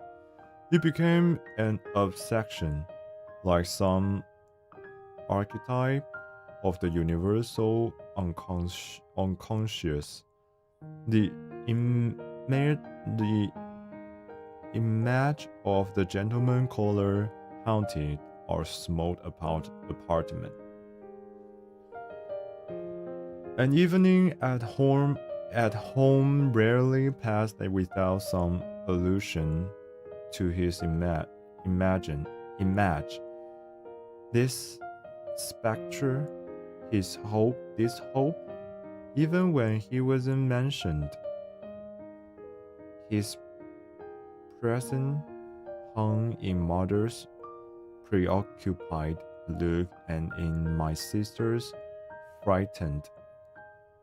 It became an obsession, like some archetype of the universal unconscious. The image of the gentleman caller haunted our small apartment. An evening at home rarely passed without some allusion to his image. This spectre, this hope, even when he wasn't mentioned. His presence hung in mother's preoccupied look and in my sister's frightened,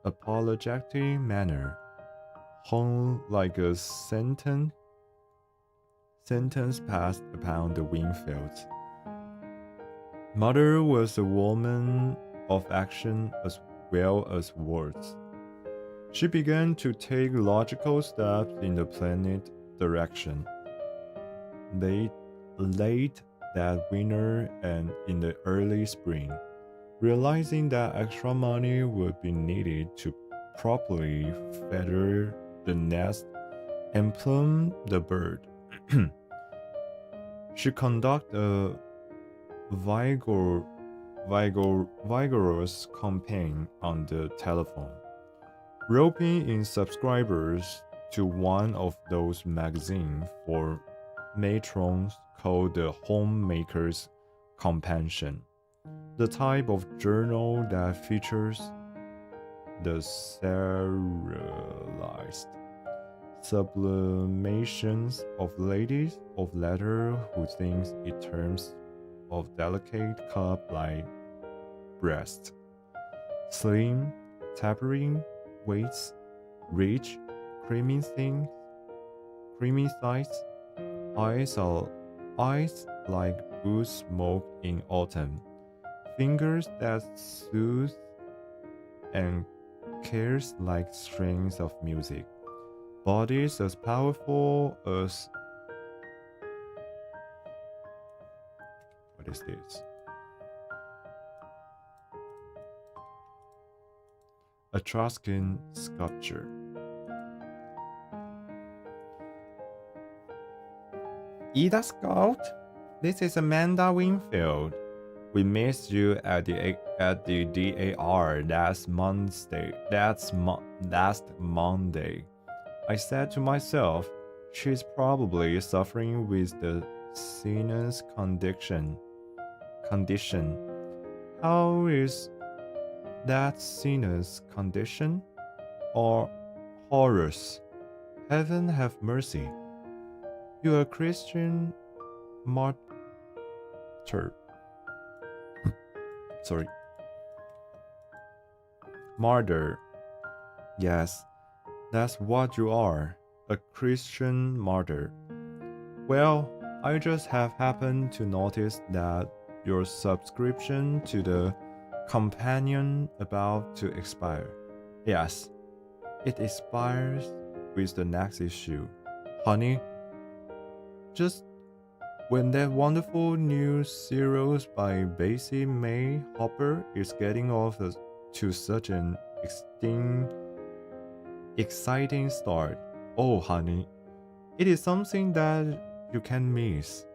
apologetic manner, hung like a sentence passed upon the windfields. Mother was a woman of action as well as words. She began to take logical steps in the planned direction. Late that winter and in the early spring, realizing that extra money would be needed to properly feather the nest and plume the bird, she conducted a vigorous campaign on the telephone, roping in subscribers to one of those magazines for matrons called the Homemaker's Companion, the type of journal that features the serialized sublimations of ladies of letters who think in terms of delicate cup-like breasts, slim, tapering waists, rich, creamy sides, eyes like wood smoke in autumn, fingers that soothe and cares like strings of music, bodies as powerful as what is this? Etruscan sculpture. Ida Scout, this is Amanda Winfield. We missed you at the DAR last Monday. I said to myself, she's probably suffering with the sinus condition. How is that sinus condition? Or Horus? Heaven have mercy. You are a Christian martyr. Sorry. Martyr. Yes, that's what you are, a Christian martyr. Well, I just have happened to notice that your subscription to the companion about to expire. Yes, it expires with the next issue. Honey, just when that wonderful new series by Basie May Hopper is getting off to such an exciting start. Oh, honey, it is something that you can't miss.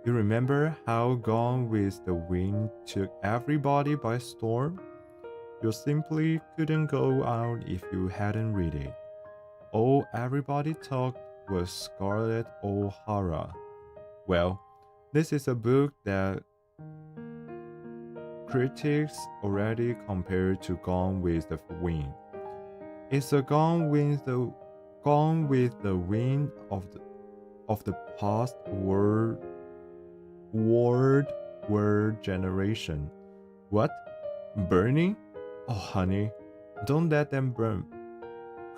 You remember how Gone with the Wind took everybody by storm? You simply couldn't go out if you hadn't read it. All everybody talked was Scarlett O'Hara. Well, this is a book that critics already compared to Gone with the Wind. It's a Gone with the Wind of the past world generation. What? Burning? Oh, honey, don't let them burn.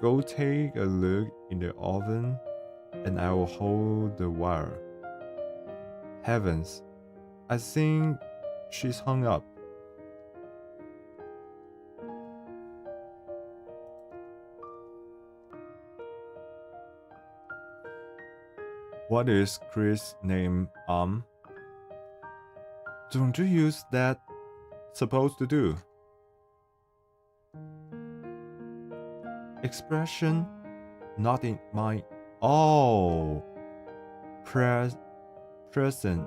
Go take a look in the oven, and I will hold the wire. Heavens, I think she's hung up. What is Chris' name? Don't you use that supposed to do? Expression, not in my present, present.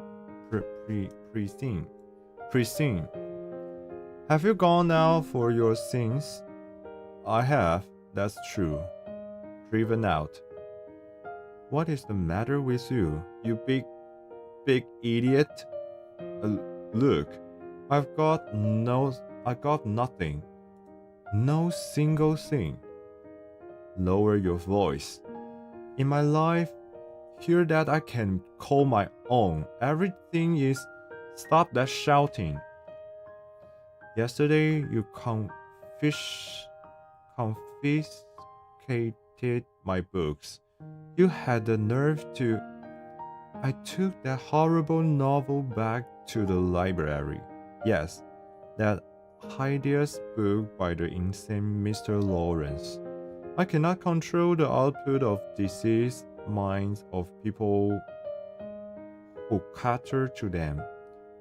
Have you gone out for your sins? I have, that's true. Driven out. What is the matter with you, you big idiot? Look, I've got nothing. No single thing. Lower your voice. In my life, here that I can call my own, everything is stop that shouting. Yesterday you confiscated my books. You had the nerve to. I took that horrible novel back to the library. Yes, that hideous book by the insane Mr. Lawrence. I cannot control the output of diseased minds of people who cater to them,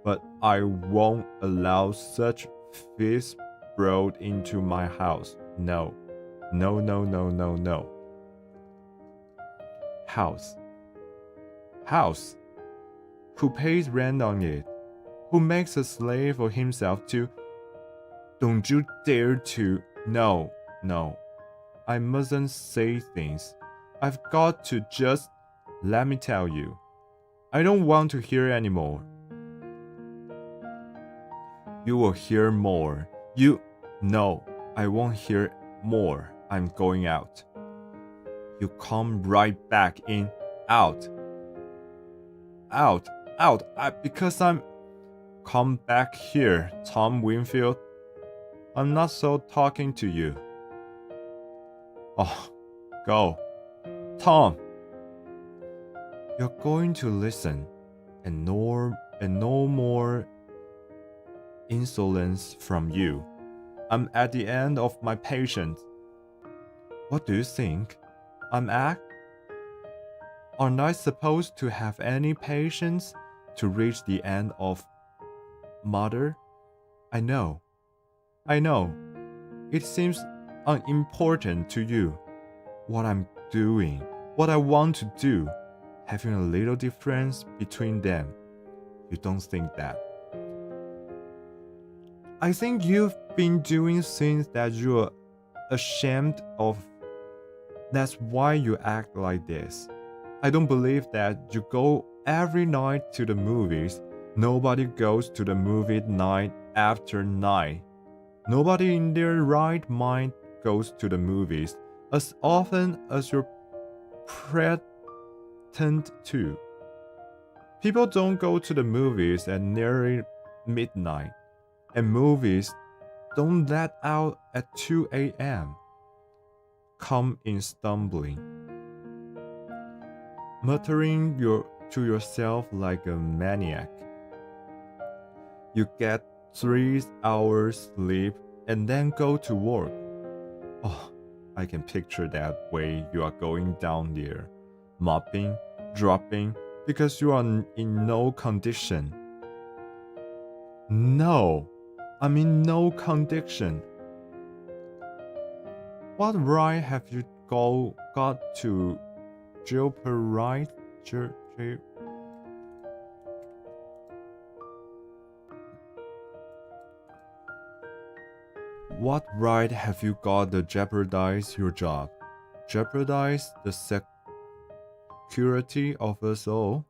but I won't allow such fists brought into my house. No. House. Who pays rent on it? Who makes a slave of himself to? Don't you dare to. No. I mustn't say things. I've got to just. Let me tell you. I don't want to hear anymore. You will hear more. No, I won't hear more. I'm going out. You come right back in. Out. Because I'm. Come back here, Tom Winfield. I'm not so talking to you. Oh, go. Tom. You're going to listen, and no more insolence from you. I'm at the end of my patience. What do you think? I'm act? Aren't I supposed to have any patience to reach the end of Mother? I know. It seems unimportant to you. What I'm doing, what I want to do, having a little difference between them. You don't think that. I think you've been doing things that you're ashamed of. That's why you act like this. I don't believe that you go every night to the movies. Nobody goes to the movie night after night. Nobody in their right mind goes to the movies as often as you're pretend to. People don't go to the movies at nearly midnight, and movies don't let out at 2 a.m. Come in stumbling, muttering to yourself like a maniac. You get 3 hours sleep and then go to work. Oh, I can picture that way you are going down there, mopping, dropping, because you are in no condition. No, I'm in no condition. What right have you got to jeopardize What right have you got to jeopardize your job? Jeopardize the security of us all?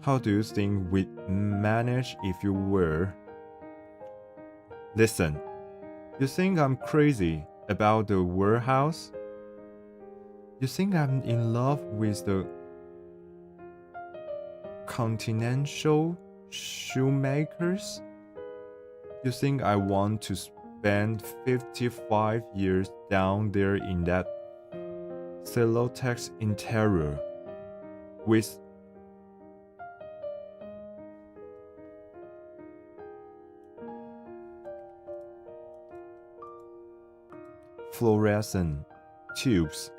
How do you think we'd manage if you were? Listen, you think I'm crazy about the warehouse? You think I'm in love with the continental shoemakers? You think I want to spend 55 years down there in that Celotex interior with fluorescent tubes?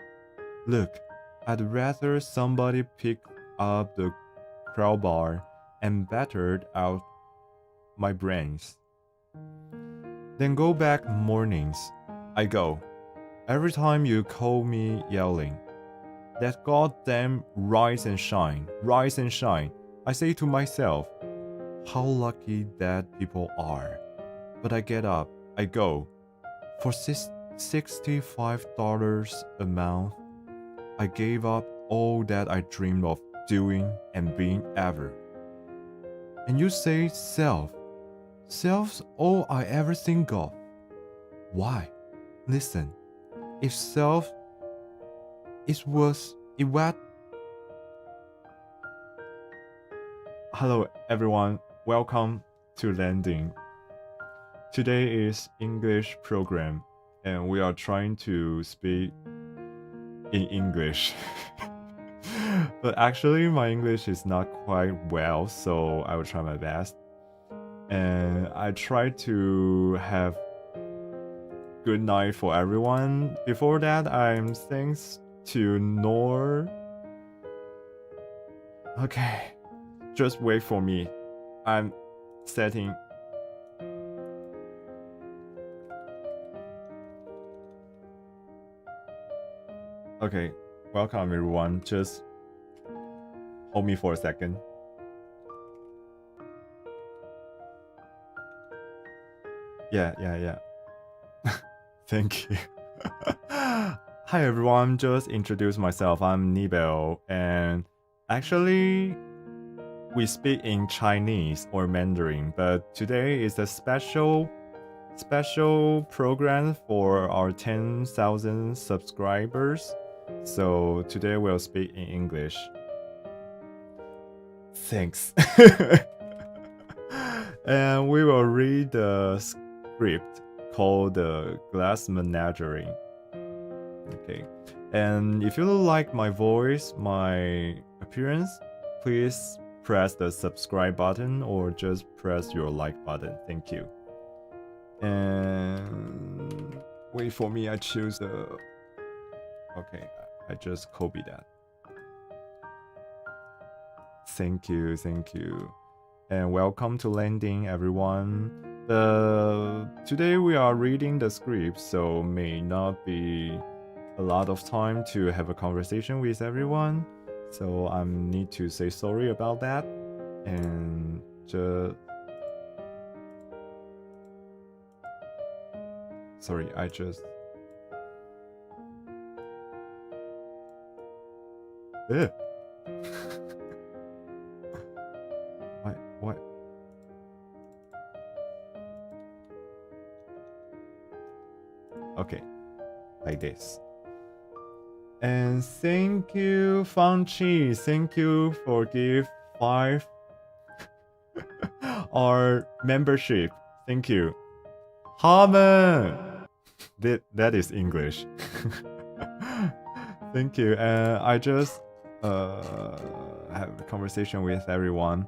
Look, I'd rather somebody pick up the crowbar and battered out my brains then go back mornings. I go. Every time you call me yelling, that goddamn rise and shine, rise and shine. I say to myself, how lucky that people are. But I get up, I go. For $65 a month, I gave up all that I dreamed of doing and being ever. And you say self. Self's all I ever think of. Why? Listen, if self is worth it what? Hello everyone, welcome to Landing. Today is English program and we are trying to speak in English. But actually my English is not quite well, so I will try my best. And I try to have good night for everyone. Before that, I'm thanks to Nor. Okay, just wait for me. I'm setting. Okay, welcome everyone. Just hold me for a second. Yeah. Thank you. Hi everyone, just introduce myself. I'm Nibel, and actually we speak in Chinese or Mandarin, but today is a special program for our 10,000 subscribers. So today we'll speak in English. Thanks. And we will read the script called the Glass Menagerie. Okay, and if you like my voice, my appearance, please press the subscribe button or just press your like button. Thank you. And wait for me, I choose the. Okay, I just copy that. Thank you. And welcome to Landing, everyone. Today we are reading the script, so may not be a lot of time to have a conversation with everyone. So I need to say sorry about that. And just sorry, I just What? Okay, like this. And thank you, Fangchi. Thank you for give 5 our membership. Thank you. Harmon. That is English. Thank you. And I just have a conversation with everyone.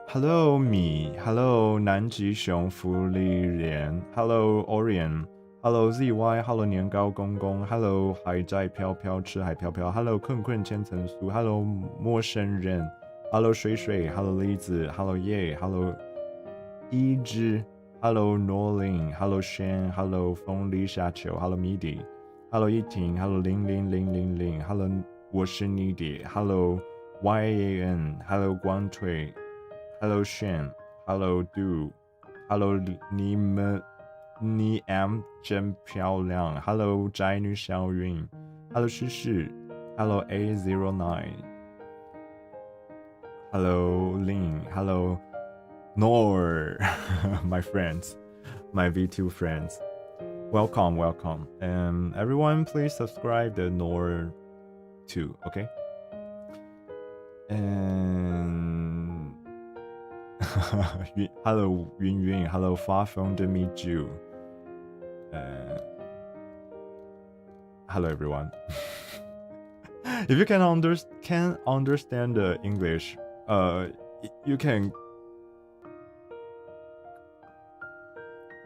Hello, me. Hello, 南极熊福利莲. Hello, Orion. Hello, ZY. Hello, 年糕公公. Hello, 海在飘飘吃海飘飘. Hello, 困困千层酥. Hello, 陌生人. Hello, 水水. Hello, 栗子. Hello, Ye. Hello, 一只. Hello, Norlin. Hello, Shen. Hello, 风里沙丘. Hello, Midi. Hello, 一婷. Hello, 00000. Hello, 我是你的. Hello, YAN. Hello, 光腿. Hello, Shen. Hello, Du. Hello 你 M 真漂亮 Hello 宅女小云 Hello 诗诗 Hello A09 Hello Lin Hello Nor my friends my V2 friends welcome and everyone please subscribe the Nor too okay and hello Yun hello far from to meet you hello everyone if you can understand the English you can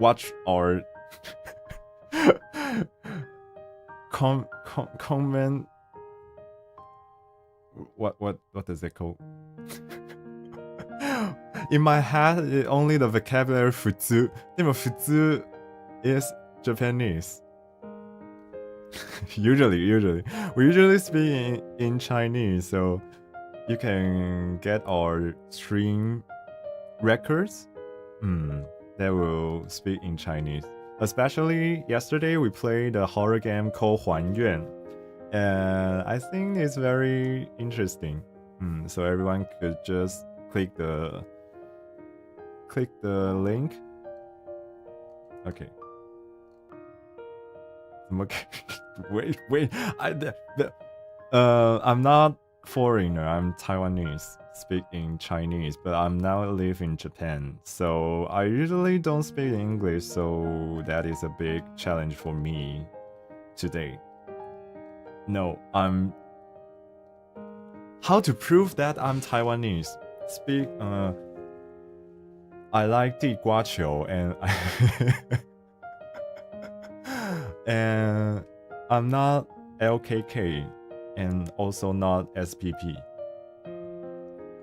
watch our comment what does it called in my head only the vocabulary 普通でも普通 is Japanese usually we usually speak in Chinese so you can get our stream records that will speak in Chinese especially yesterday we played a horror game called 还愿 and I think it's very interesting so everyone could just click the link okay wait I'm not foreigner I'm Taiwanese speak in Chinese but I'm now live in Japan so I usually don't speak English so that is a big challenge for me today no I'm how to prove that I'm Taiwanese speak I like 地瓜球 and and I'm not LKK and also not SPP.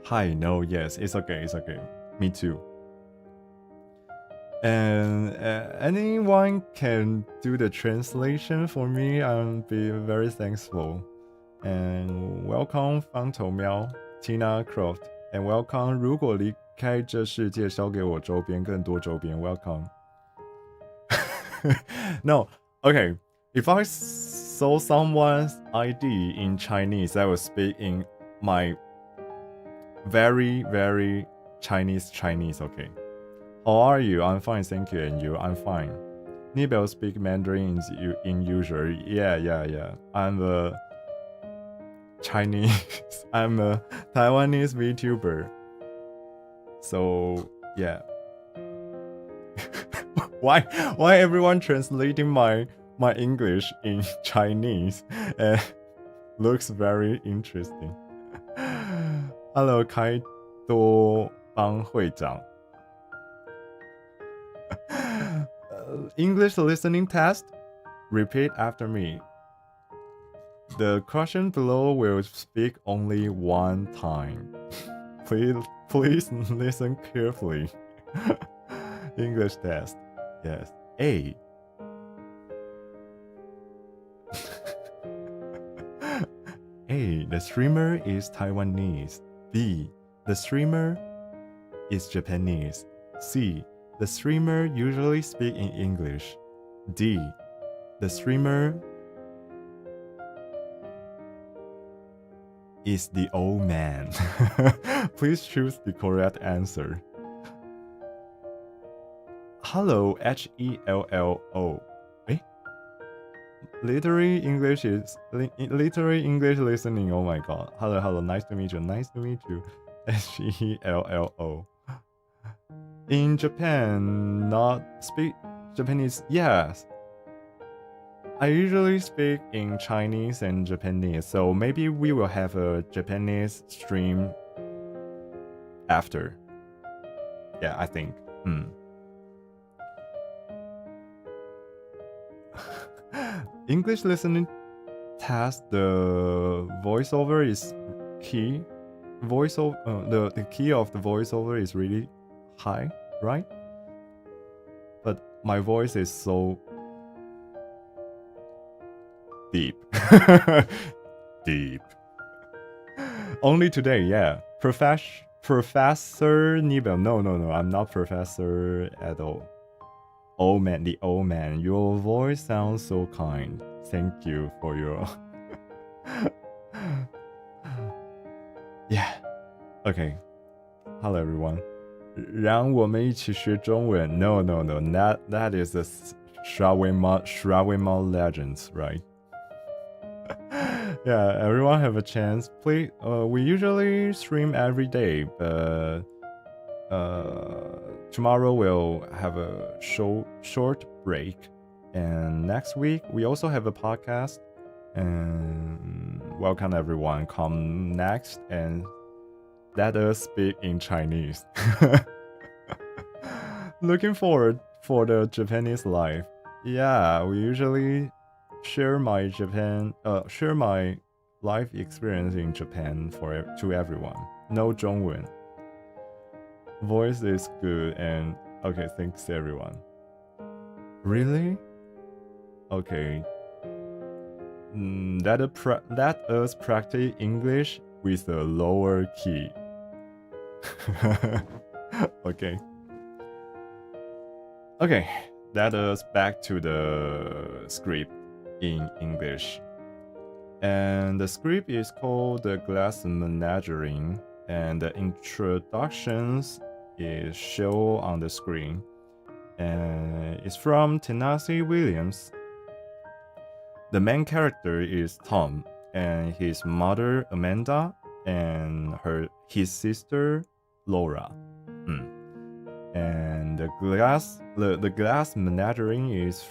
Hi, no, yes, it's okay. Me too. And anyone can do the translation for me, I'll be very thankful. And welcome 方头喵 Tina Croft and welcome 如果离开这世界烧给我周边更多周边 welcome no okay if I saw someone's ID in Chinese I will speak in my very very Chinese okay how are you I'm fine thank you and you I'm fine Nibel speak Mandarin in usual yeah I'm a Chinese I'm a Taiwanese VTuber so yeah why everyone translating my English in Chinese looks very interesting hello 开多帮会长English listening test repeat after me the question below will speak only one time Please listen carefully. English test. Yes. A. A. The streamer is Taiwanese. B. The streamer is Japanese. C. The streamer usually speaks in English. D. The streamer is the old man. Please choose the correct answer. Hello, HELLO. Literary English listening. Oh my god. Hello. Nice to meet you. HELLO. In Japan, not speak Japanese. Yes. I usually speak in Chinese and Japanese, so maybe we will have a Japanese stream after. Yeah, I think. English listening test, the voiceover is key. The key of the voiceover is really high, right? But my voice is so deep. Deep. Only today, yeah. Professor Nibel. No, I'm not professor at all. Old man, the old man. Your voice sounds so kind. Thank you for your. Yeah. Okay. Hello, everyone. 让我们一起学中文. No. That is the Shravima legends, right? Yeah, everyone have a chance. Please, we usually stream every day, but tomorrow we'll have a short break, and next week we also have a podcast. And welcome everyone. Come next and let us speak in Chinese. Looking forward for the Japanese life. Yeah, we usually share my life experience in Japan to everyone. No 中文. Voice is good and okay, thanks everyone. Really? Okay. Let us practice English with a lower key. Okay. Okay, let us back to the script in English. And the script is called The Glass Menagerie, and the introductions is shown on the screen. And it's from Tennessee Williams. The main character is Tom, and his mother Amanda, and his sister Laura. And the glass menagerie is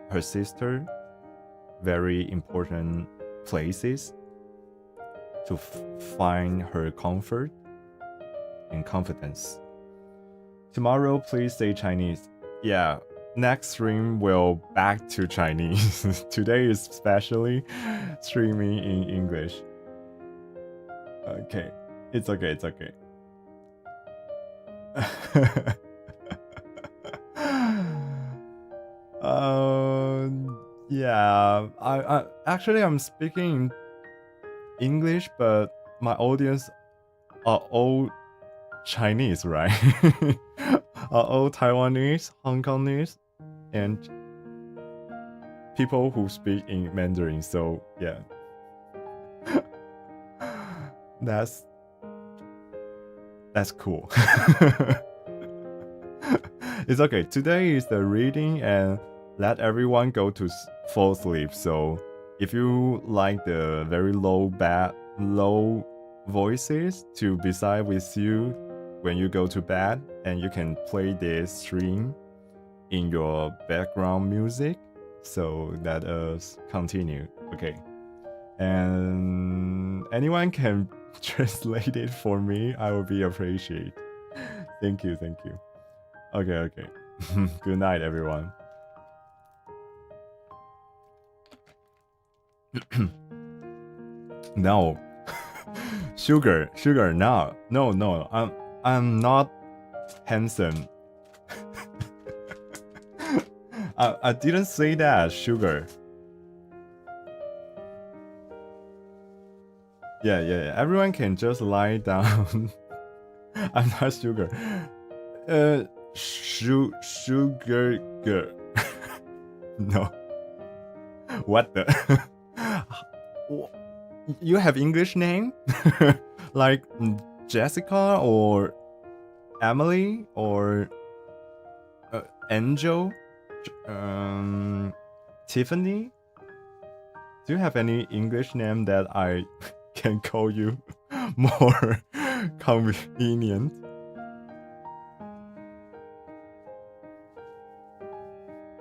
her sister. Very important places to find her comfort and confidence. Tomorrow, please say Chinese. Yeah, next stream will back to Chinese. Today is specially streaming in English. Okay, it's okay. Yeah, I actually I'm speaking English, but my audience are all Chinese, right? Are all Taiwanese, Hong Kongese, and people who speak in Mandarin. So yeah, that's cool. It's okay. Today is the reading and let everyone go to fall asleep. So if you like the very low voices to be side with you when you go to bed, and you can play this stream in your background music. So let us continue. Okay. And anyone can translate it for me, I will be appreciated. Thank you. Okay. Good night, everyone. No. Sugar, no. I'm not handsome. I didn't say that, sugar. Yeah. Everyone can just lie down. I'm not sugar. Sugar girl. No. What the? You have English name? Like Jessica or Emily or Angel? Tiffany? Do you have any English name that I can call you more convenient?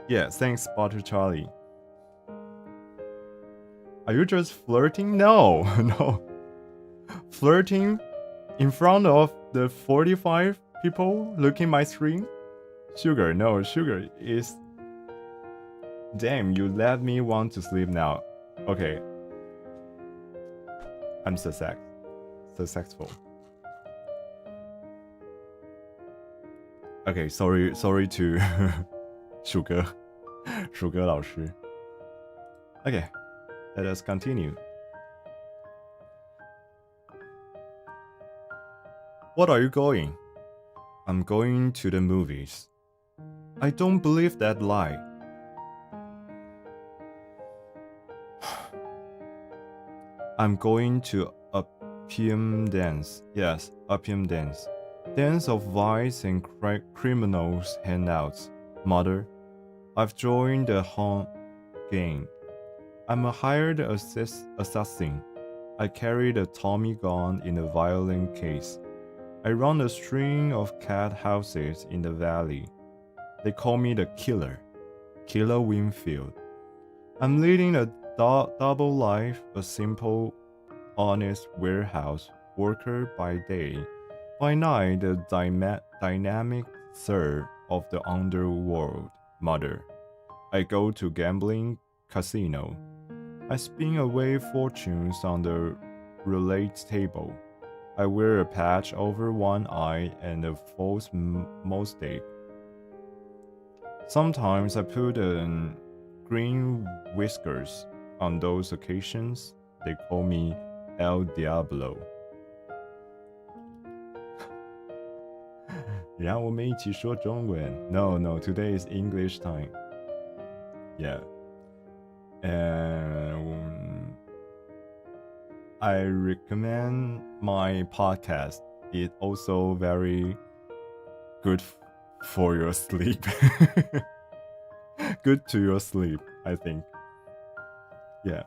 Yeah, thanks, Butter Charlie. Are you just flirting? No. Flirting in front of the 45 people looking my screen? Sugar, no, sugar is... Damn, you let me want to sleep now. Okay. I'm successful. Okay, sorry to 鼠哥老师. Okay, let us continue. What are you going? I'm going to the movies. I don't believe that lie. I'm going to opium dance. Yes, opium dance. Dance of vice and criminals handouts. Mother, I've joined the Hong gang. I'm a hired assassin. I carry the Tommy gun in a violin case. I run a string of cat houses in the valley. They call me the killer, Killer Winfield. I'm leading a double life, a simple, honest warehouse worker by day. By night, the dynamic sir of the underworld, Mother. I go to gambling casino. I spin away fortunes on the roulette table. I wear a patch over one eye and a false moustache. Sometimes I put green whiskers. On those occasions, they call me El Diablo. 让我们一起说中文。No, today is English time. Yeah. And I recommend my podcast. It's also very good for your sleep. Good to your sleep, I think. Yeah.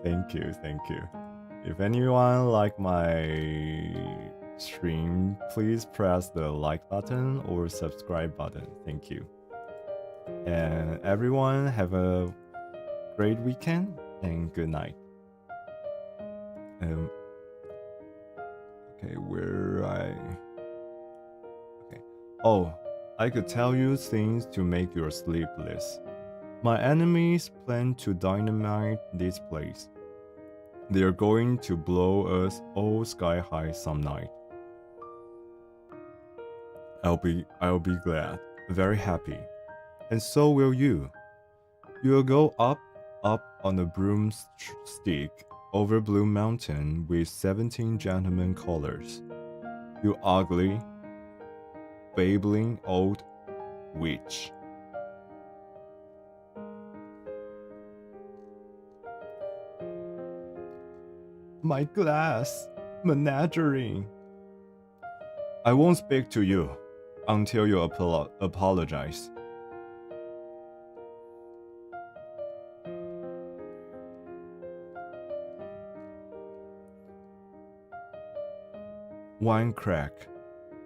Thank you. If anyone like my stream, please press the like button or subscribe button. Thank you. And everyone have a great weekend and good night. Okay, Oh, I could tell you things to make you sleepless. My enemies plan to dynamite this place. They are going to blow us all sky high some night. I'll be glad, very happy. And so will you. You'll go up on a broomstick over Blue Mountain with 17 gentlemen callers. You ugly, babbling old witch. My glass menagerie. I won't speak to you until you apologize. One crack,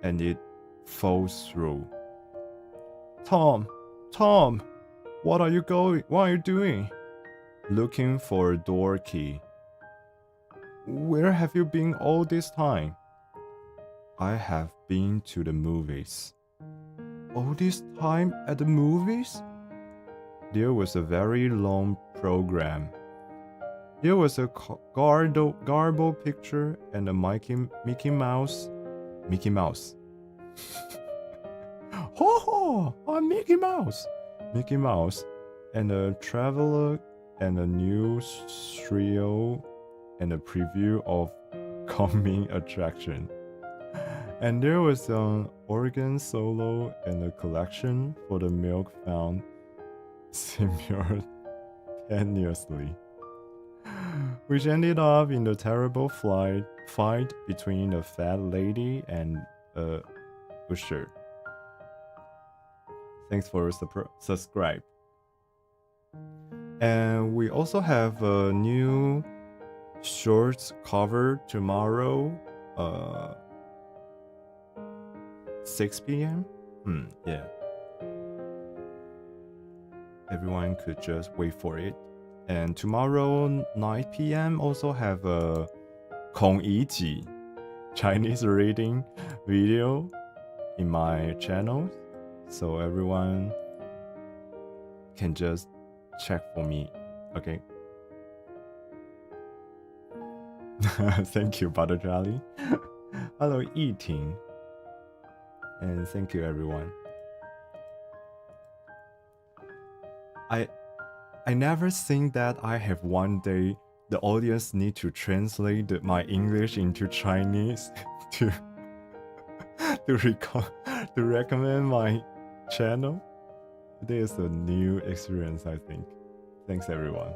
and it falls through. Tom, what are you doing? Looking for a door key. Where have you been all this time? I have been to the movies. All this time at the movies? There was a very long program. There was a garble picture and a Mickey Mouse. Ho! I'm Mickey Mouse! Mickey Mouse and a traveler and a news trio and a preview of coming attraction. And there was an organ solo and a collection for the milk found simultaneously, which ended up in a terrible fight between a fat lady and a usher. Thanks for subscribe. And we also have a new shorts cover tomorrow, 6 p.m. Yeah. Everyone could just wait for it. And tomorrow 9 p.m. also have a 孔乙己 Chinese reading video in my channel, so everyone can just check for me. Okay. Thank you, Butter Jolly. Hello, Yiting. And thank you, everyone. I never think that I have one day the audience need to translate my English into Chinese to to recommend my channel. This is a new experience, I think. Thanks, everyone.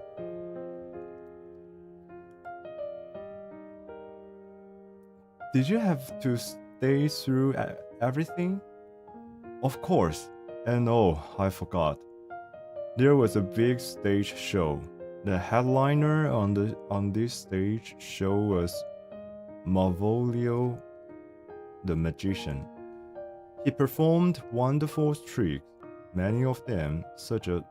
Did you have to stay through everything? Of course. And oh, I forgot. There was a big stage show. The headliner on this stage show was Malvolio the magician. He performed wonderful tricks, many of them such as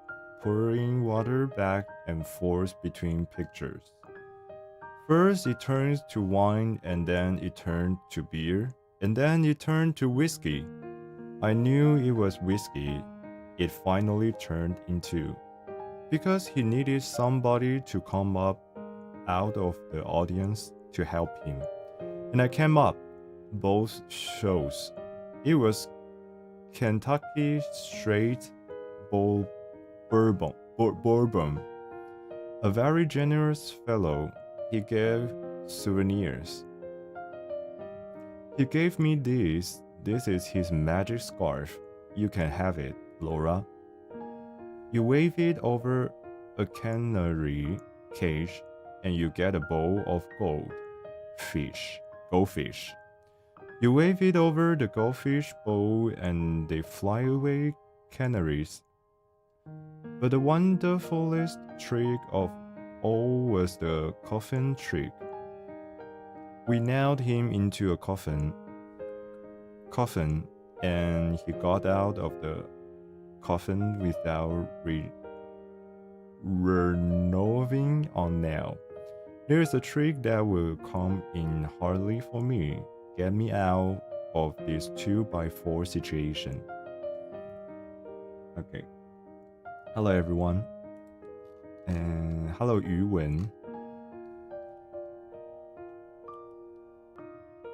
pouring water back and forth between pictures. First it turns to wine, and then it turned to beer, and then it turned to whiskey. I knew it was whiskey. It finally turned into, because he needed somebody to come up out of the audience to help him. And I came up, both shows. It was Kentucky straight bourbon. A very generous fellow. He gave souvenirs. He gave me this. This is his magic scarf. You can have it, Laura. You wave it over a canary cage and you get a bowl of goldfish. You wave it over the goldfish bowl and they fly away canaries. But the wonderfulest trick of all was the coffin trick. We nailed him into a coffin, and he got out of the coffin without renoving on nail. There is a trick that will come in hardly for me. Get me out of this 2x4 situation. Okay. Hello everyone. And hello Yu Wen.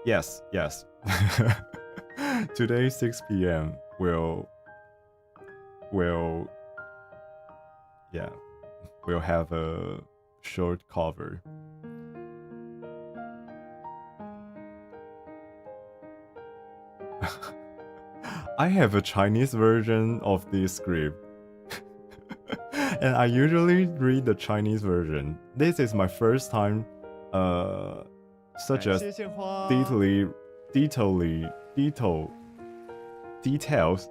Yes. Today 6 p.m. we'll have a short cover. I have a Chinese version of this script. And I usually read the Chinese version. This is my first time such as details.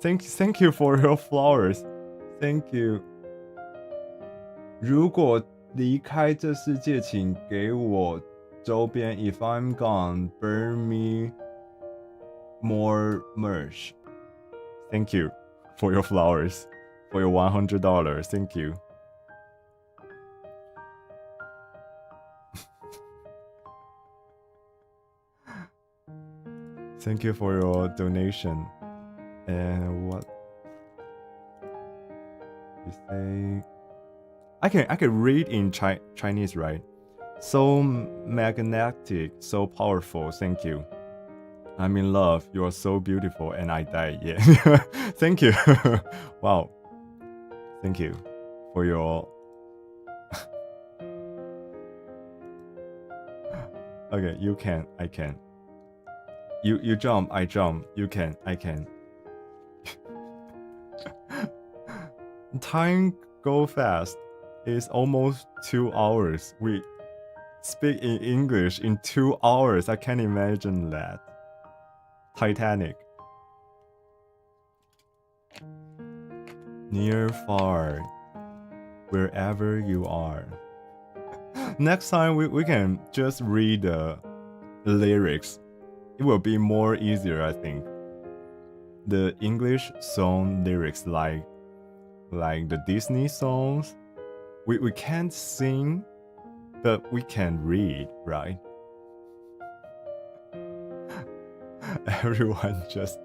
Thank you for your flowers. Thank you. 如果离开这世界，请给我周边 If I'm gone, burn me more merch. Thank you for your flowers. For your $100. Thank you. Thank you for your donation. And what you say? I can read in Chinese, right? So magnetic, so powerful. Thank you. I'm in love. You are so beautiful, and I die. Yeah. Thank you. Wow. Thank you for your. Okay, you can. I can. You jump. I jump. You can. I can. Time go fast. It's almost 2 hours. We speak in English in 2 hours. I can't imagine that. Titanic. Near, far, wherever you are. Next time we can just read the lyrics. It will be more easier, I think. The English song lyrics, like the Disney songs, we can't sing, but we can read, right? Everyone just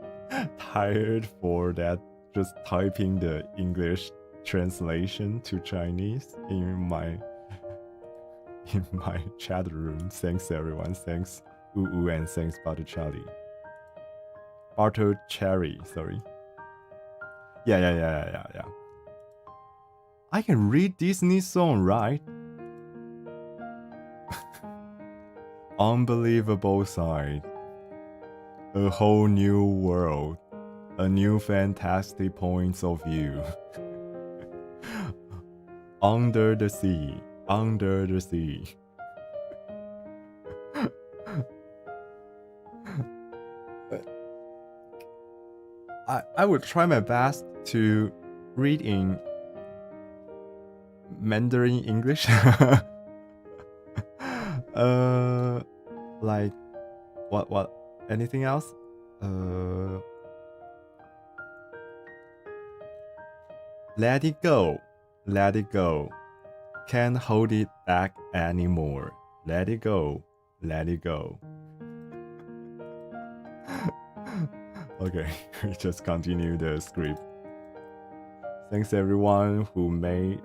tired for that, just typing the English translation to Chinese in my chat room. Thanks everyone. Thanks Uu and thanks Butter Cherry, sorry. Yeah. I can read Disney song, right? unbelievable sight, a whole new world, a new fantastic points of view. Under the sea, under the sea. I would try my best to read in Mandarin English. Like what anything else? Let it go. Let it go. Can't hold it back anymore. Let it go. Let it go. Okay, we just continue the script. Thanks everyone who made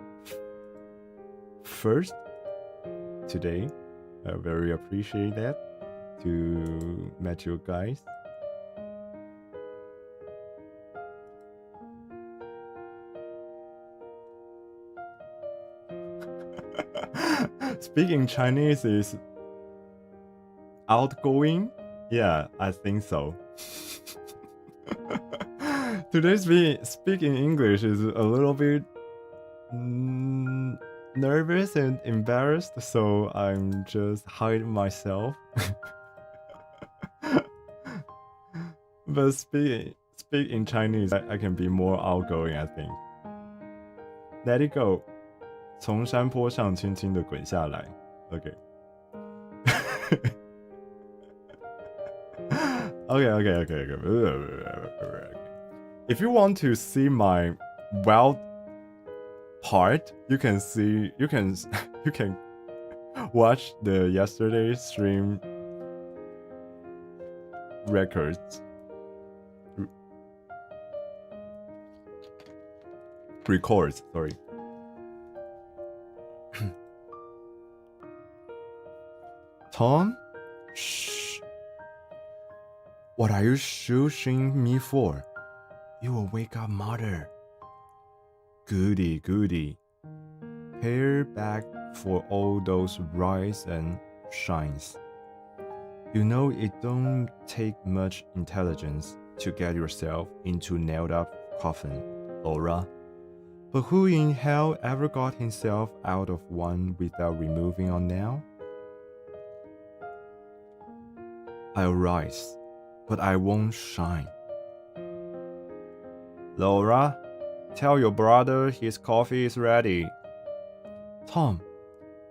first today. I very appreciate that to meet you guys. Speaking Chinese is outgoing? Yeah, I think so. Today's speaking English is a little bit nervous and embarrassed, so I'm just hiding myself. But speak in Chinese, I can be more outgoing, I think. Let it go. 从山坡上轻轻地滚下来 Okay. Okay. If you want to see my wild part, you can watch the yesterday's stream records. Records, sorry. Tom? Shh. What are you shushing me for? You will wake up mother. Goody. Pay her back for all those rise and shines. You know it don't take much intelligence to get yourself into nailed up coffin, Laura. But who in hell ever got himself out of one without removing a nail? I'll rise, but I won't shine. Laura, tell your brother his coffee is ready. Tom,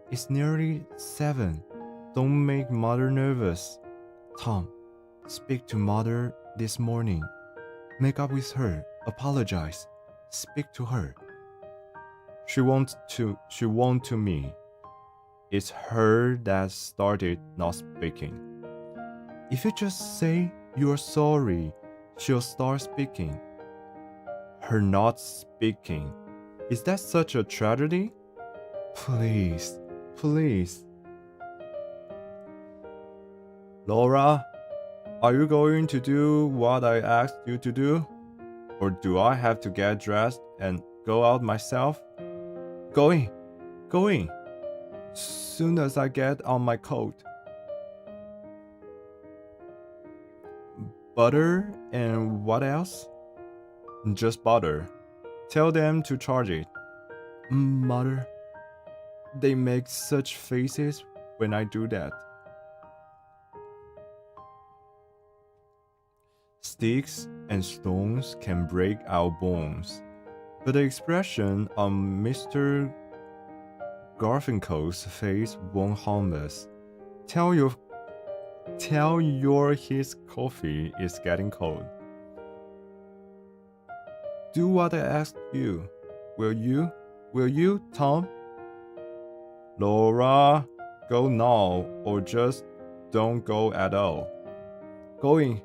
it's nearly 7. Don't make mother nervous. Tom, speak to mother this morning. Make up with her. Apologize. Speak to her. She won't to me. It's her that started not speaking. If you just say you're sorry, she'll start speaking. Her not speaking. Is that such a tragedy? Please. Laura, are you going to do what I asked you to do? Or do I have to get dressed and go out myself? Going. Soon as I get on my coat. Butter and what else? Just butter. Tell them to charge it. Mother, they make such faces when I do that. Sticks and stones can break our bones, but the expression on Mr. Garfinkel's face won't harm us. Tell your his coffee is getting cold. Do what I asked you. Will you, Tom? Laura, go now, or just don't go at all. Going.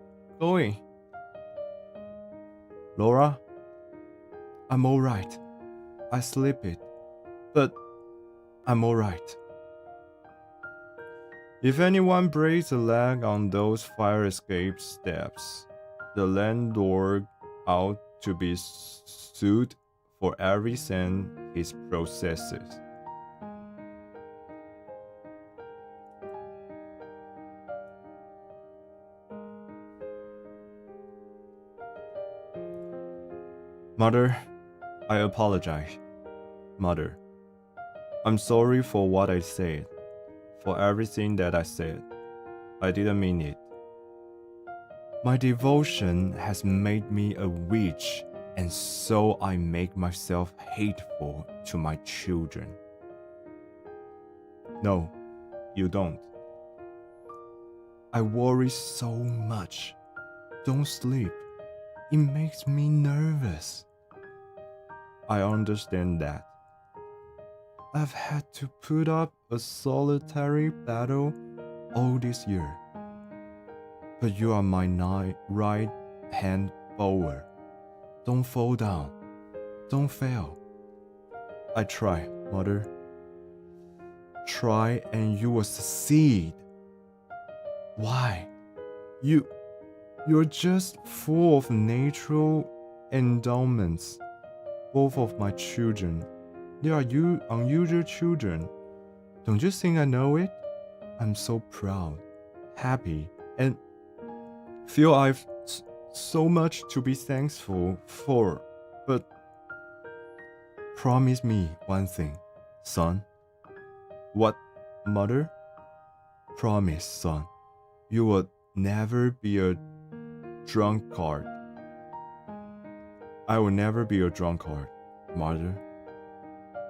Laura, I'm all right. I slip it, but I'm all right. If anyone breaks a leg on those fire escape steps, the landlord ought to be sued for every cent he possesses. Mother, I apologize. Mother, I'm sorry for what I said, for everything that I said. I didn't mean it. My devotion has made me a witch, and so I make myself hateful to my children. No, you don't. I worry so much. Don't sleep. It makes me nervous. I understand that. I've had to put up a solitary battle all this year. But you are my right-hand bowler. Don't fall down. Don't fail. I try, Mother. Try and you will succeed. Why? You're just full of natural endowments. Both of my children. They are unusual children. Don't you think I know it? I'm so proud, happy, and feel I've so much to be thankful for. But promise me one thing, son. What, Mother? Promise, son. You will never be a drunkard. I will never be a drunkard, Mother.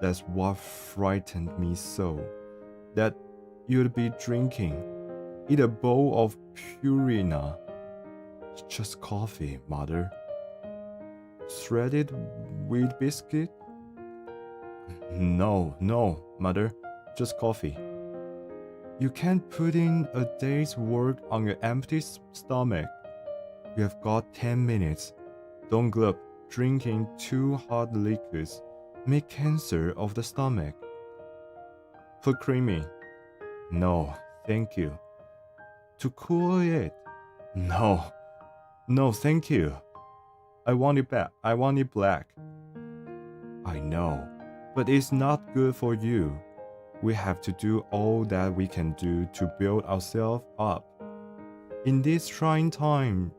That's what frightened me so. That you'd be drinking. Eat a bowl of Purina. It's just coffee, Mother. Shredded wheat biscuit? No, Mother. Just coffee. You can't put in a day's work on your empty stomach. You have got 10 minutes. Don't glub. Drinking too hot liquids make cancer of the stomach. Put cream in. No, thank you. To cool it. No, thank you. I want it back. I want it black. I know, but it's not good for you. We have to do all that we can do to build ourselves up. In these trying times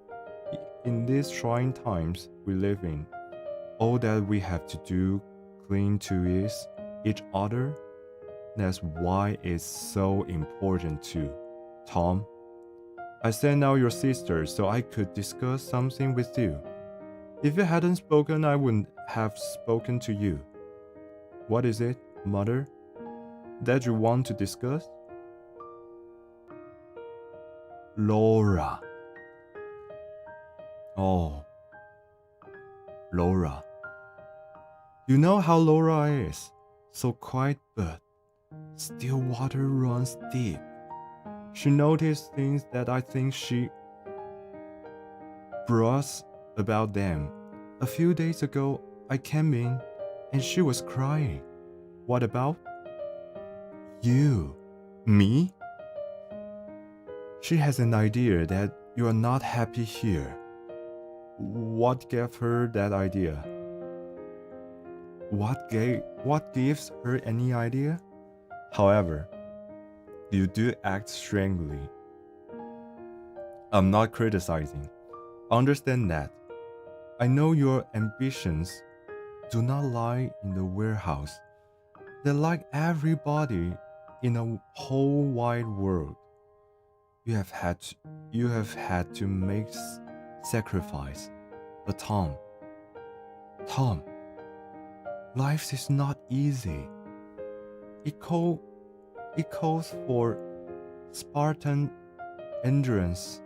we live in, all that we have to do cling to is each other. That's why it's so important too. Tom, I sent out your sister so I could discuss something with you. If you hadn't spoken, I wouldn't have spoken to you. What is it, Mother, that you want to discuss? Laura. Oh, Laura. You know how Laura is. So quiet, but still water runs deep. She noticed things that I think she brags about them. A few days ago, I came in and she was crying. What about? You. Me? She has an idea that you are not happy here. What gave her that idea? What gives her any idea? However, you do act strangely. I'm not criticizing. Understand that. I know your ambitions do not lie in the warehouse. They're like everybody in a whole wide world. You have had to make sacrifice. But Tom, life is not easy. It calls for Spartan endurance.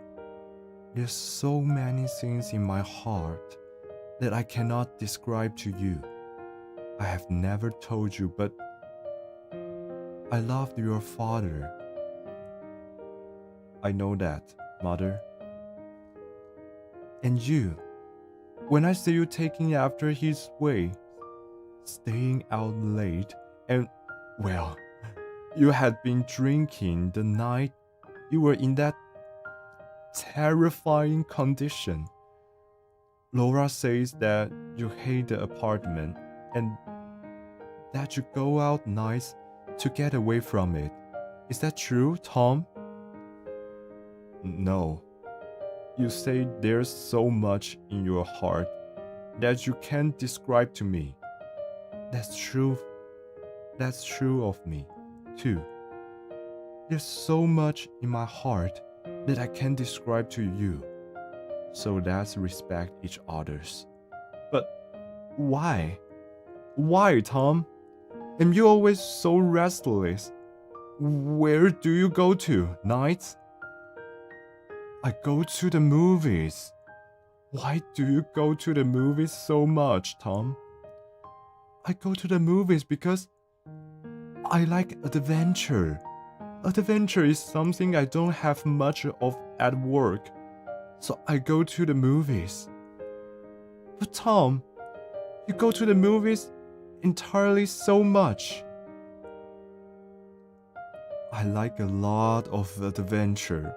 There's so many things in my heart that I cannot describe to you. I have never told you, but I loved your father. I know that, Mother. And you, when I see you taking after his way, staying out late, and, well, you had been drinking the night you were in that terrifying condition. Laura says that you hate the apartment and that you go out nights to get away from it. Is that true, Tom? No. You say there's so much in your heart that you can't describe to me. That's true of me, too. There's so much in my heart that I can't describe to you. So let's respect each other's. But why? Why, Tom? Am you always so restless? Where do you go to, nights? I go to the movies. Why do you go to the movies so much, Tom? I go to the movies because I like adventure. Adventure is something I don't have much of at work, so I go to the movies. But Tom, you go to the movies entirely so much. I like a lot of adventure.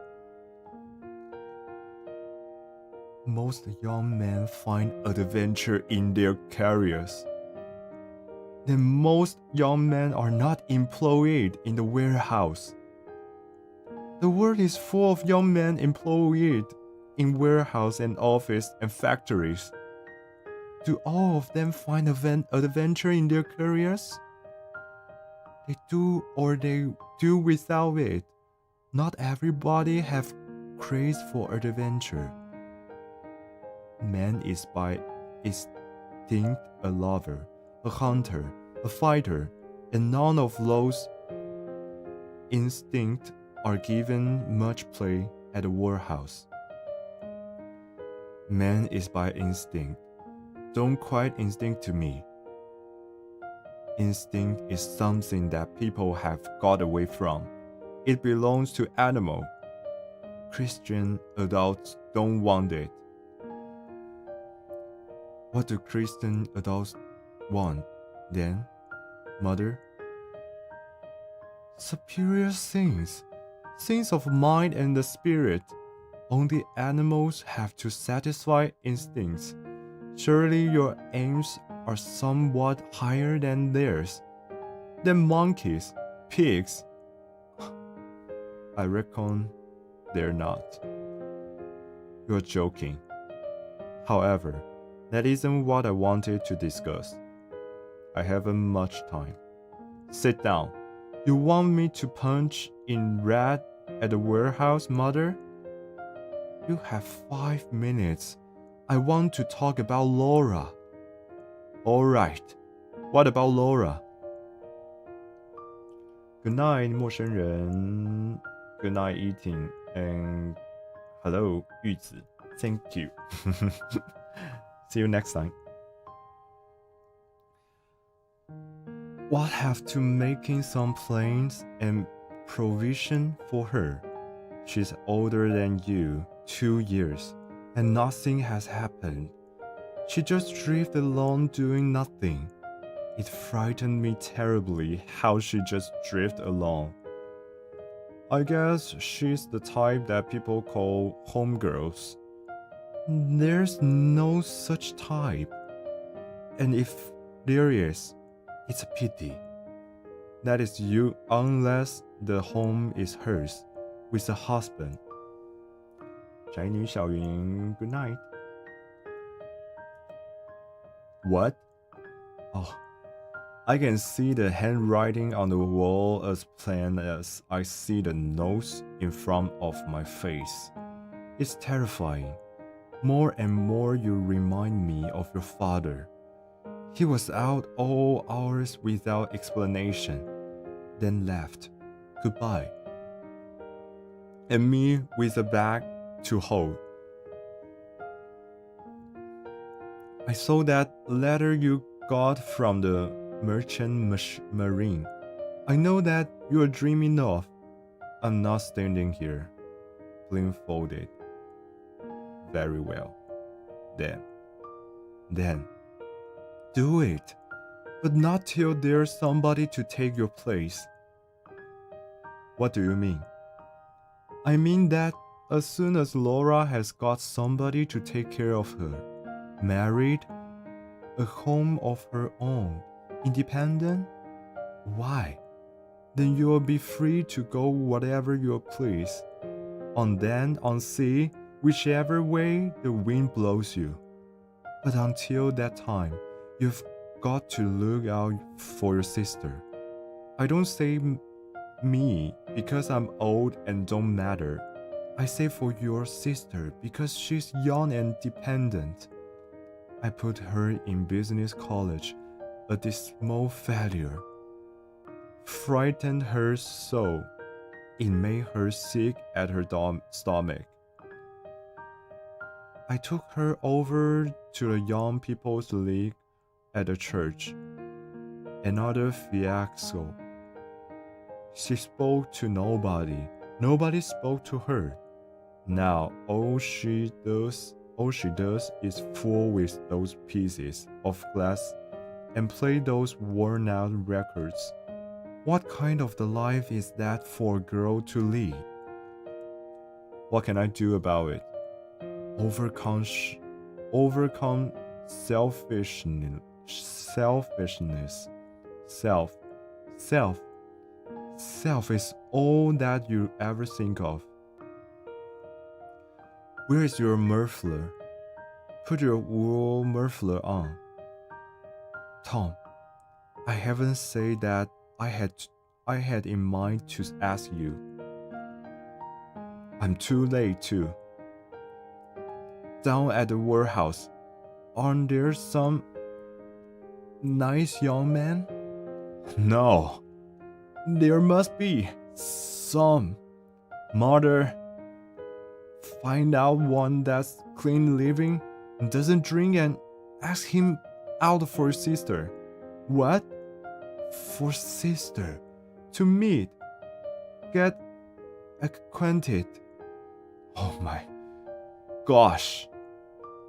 Most young men find adventure in their careers. Then most young men are not employed in the warehouse. The world is full of young men employed in warehouse and office and factories. Do all of them find adventure in their careers? They do or they do without it. Not everybody have craze for adventure. Man is by instinct a lover, a hunter, a fighter, and none of those instincts are given much play at the warehouse. Man is by instinct. Don't quite instinct to me. Instinct is something that people have got away from. It belongs to animal. Christian adults don't want it. What do Christian adults want, then, mother? Superior things of mind and the spirit. Only animals have to satisfy instincts. Surely your aims are somewhat higher than theirs. Than monkeys, pigs. I reckon they're not. You're joking. However, that isn't what I wanted to discuss. I haven't much time. Sit down. You want me to punch in red at the warehouse, mother? You have 5 minutes. I want to talk about Laura. All right. What about Laura? Good night, 陌生人. Good night, eating. And hello, 玉子. Thank you. See you next time. What have to making some plans and provision for her? She's older than you, 2 years, and nothing has happened. She just drifted along doing nothing. It frightened me terribly how she just drifted along. I guess she's the type that people call homegirls. There's no such type. And if there is, it's a pity. That is you unless the home is hers, with a husband. 宅女小云 good night. What? Oh, I can see the handwriting on the wall as plain as I see the nose in front of my face. It's terrifying. More and more you remind me of your father. He was out all hours without explanation, then left. Goodbye. And me with a bag to hold. I saw that letter you got from the merchant marine. I know that you are dreaming of. I'm not standing here, blindfolded. Very well. Then, do it, but not till there's somebody to take your place. What do you mean? I mean that as soon as Laura has got somebody to take care of her, married, a home of her own, independent, why? Then you'll be free to go whatever you please. On land, on sea, whichever way the wind blows you. But until that time, you've got to look out for your sister. I don't say me because I'm old and don't matter. I say for your sister because she's young and dependent. I put her in business college, a dismal failure. Frightened her so, it made her sick at her stomach. I took her over to the Young People's League at the church. Another fiasco. She spoke to nobody. Nobody spoke to her. Now all she does is fool with those pieces of glass and play those worn-out records. What kind of the life is that for a girl to lead? What can I do about it? Overcome selfishness. Self is all that you ever think of. Where is your muffler? Put your wool muffler on. Tom, I haven't said that I had in mind to ask you. I'm too late too. Down at the warehouse, aren't there some nice young men? No, there must be some. Mother, find out one that's clean living, doesn't drink, and ask him out for your sister. What? For sister. To meet. Get acquainted. Oh my gosh.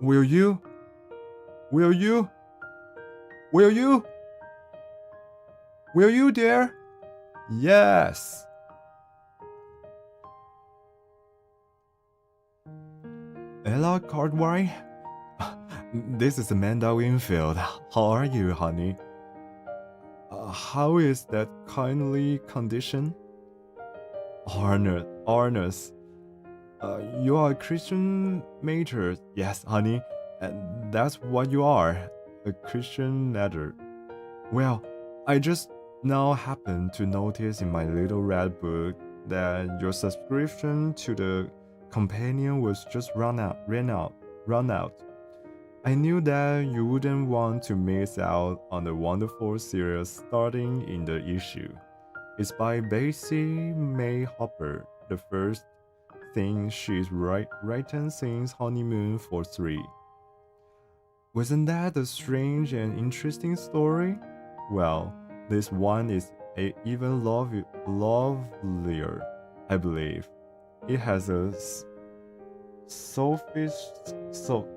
Will you? Will you? Will you? Will you, dear? Yes. Ella Cartwright? This is Amanda Winfield. How are you, honey? How is that kindly condition? Ernest. You are a Christian mater. Yes, honey. And that's what you are. A Christian mater. Well, I just now happened to notice in my little red book that your subscription to the companion was just run out. I knew that you wouldn't want to miss out on the wonderful series starting in the issue. It's by Basie May Hopper, the first thing she's written since Honeymoon for 3. Wasn't that a strange and interesting story? Well, this one is even lovelier, I believe. It has a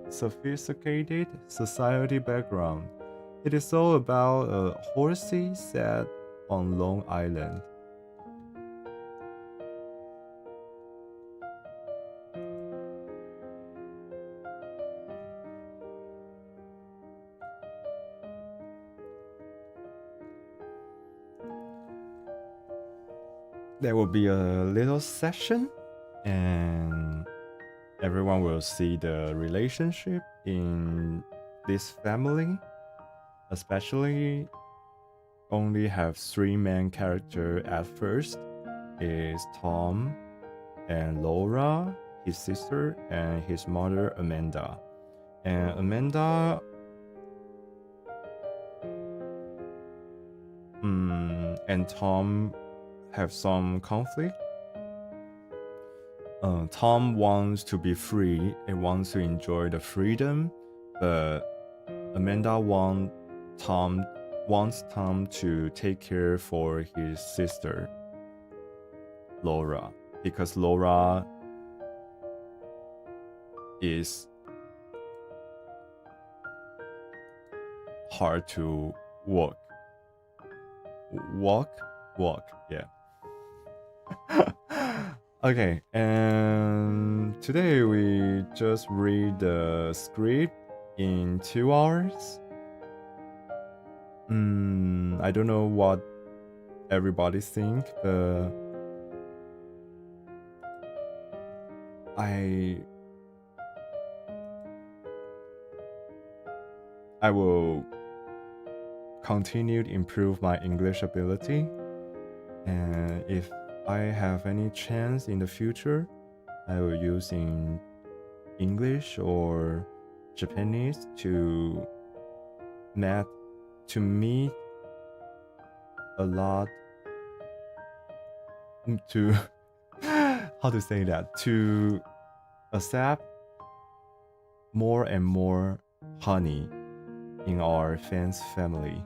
sophisticated society background. It is all about a horsey set on Long Island. There will be a little session and everyone will see the relationship in this family, especially only have 3 main characters at first. Is Tom and Laura, his sister, and his mother Amanda. And Amanda and Tom have some conflict. Tom wants to be free and wants to enjoy the freedom, but Amanda wants Tom to take care for his sister, Laura, because Laura is hard to walk, yeah. Okay, and today we just read the script in 2 hours. I don't know what everybody think, but I will continue to improve my English ability, and if I have any chance in the future, I will use in English or Japanese to meet a lot, to how to say that, to accept more and more honey in our fans family.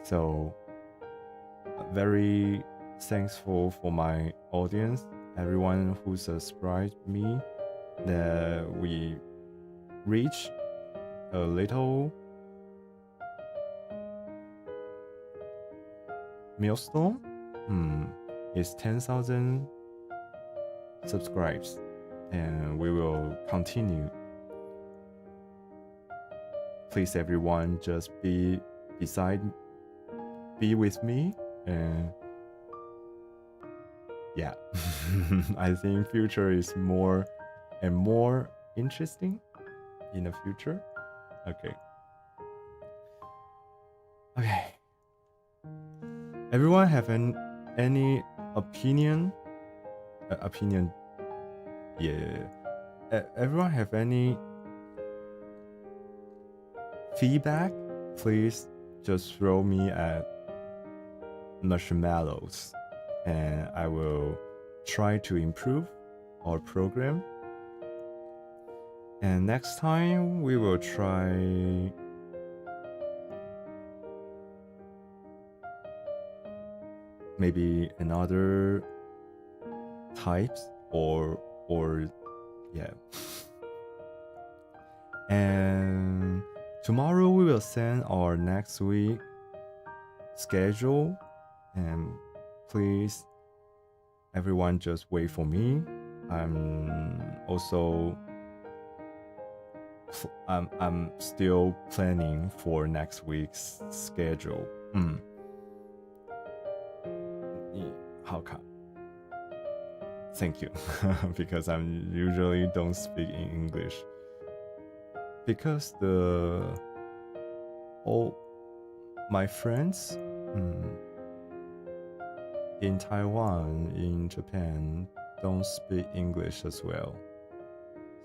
So very thankful for my audience, everyone who subscribed me, that we reach a little milestone. It's 10,000 subscribes, and we will continue. Please everyone, just be with me, and yeah. I think future is more and more interesting in the future. Okay. Everyone have any opinion? Yeah. Everyone have any feedback? Please just throw me at marshmallows, and I will try to improve our program. And next time we will try maybe another types or yeah. And tomorrow we will send our next week schedule, and please everyone just wait for me. I'm still planning for next week's schedule. How come? Thank you. Because I usually don't speak in English. Because all my friends in Taiwan, in Japan, don't speak English as well.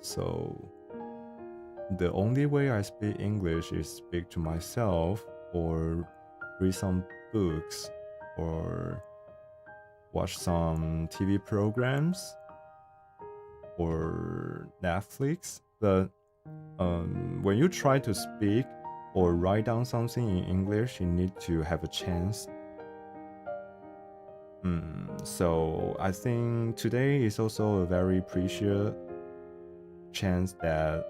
So the only way I speak English is speak to myself, or read some books, or watch some TV programs, or Netflix. But when you try to speak or write down something in English, you need to have a chance. So I think today is also a very precious chance that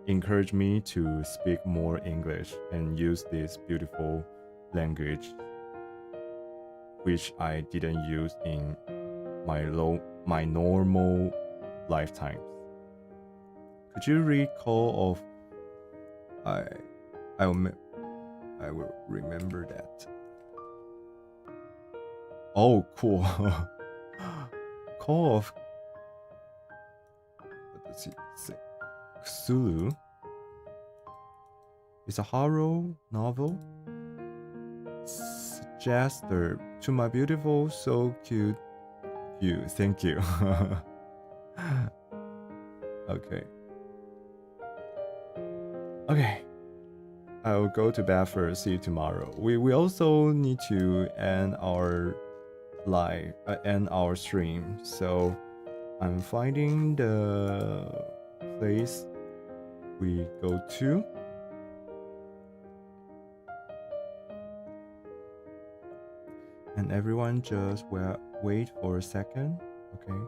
encouraged me to speak more English and use this beautiful language, which I didn't use in my normal lifetimes. Could you recall of I will remember that. Oh, cool. Call of what does it say? Cthulhu. It's a horror novel. Jester, to my beautiful, so cute you. Thank you. Okay. I'll go to bed first. See you tomorrow. We also need to end our stream. So I'm finding the place we go to. And everyone just wait for a second, okay?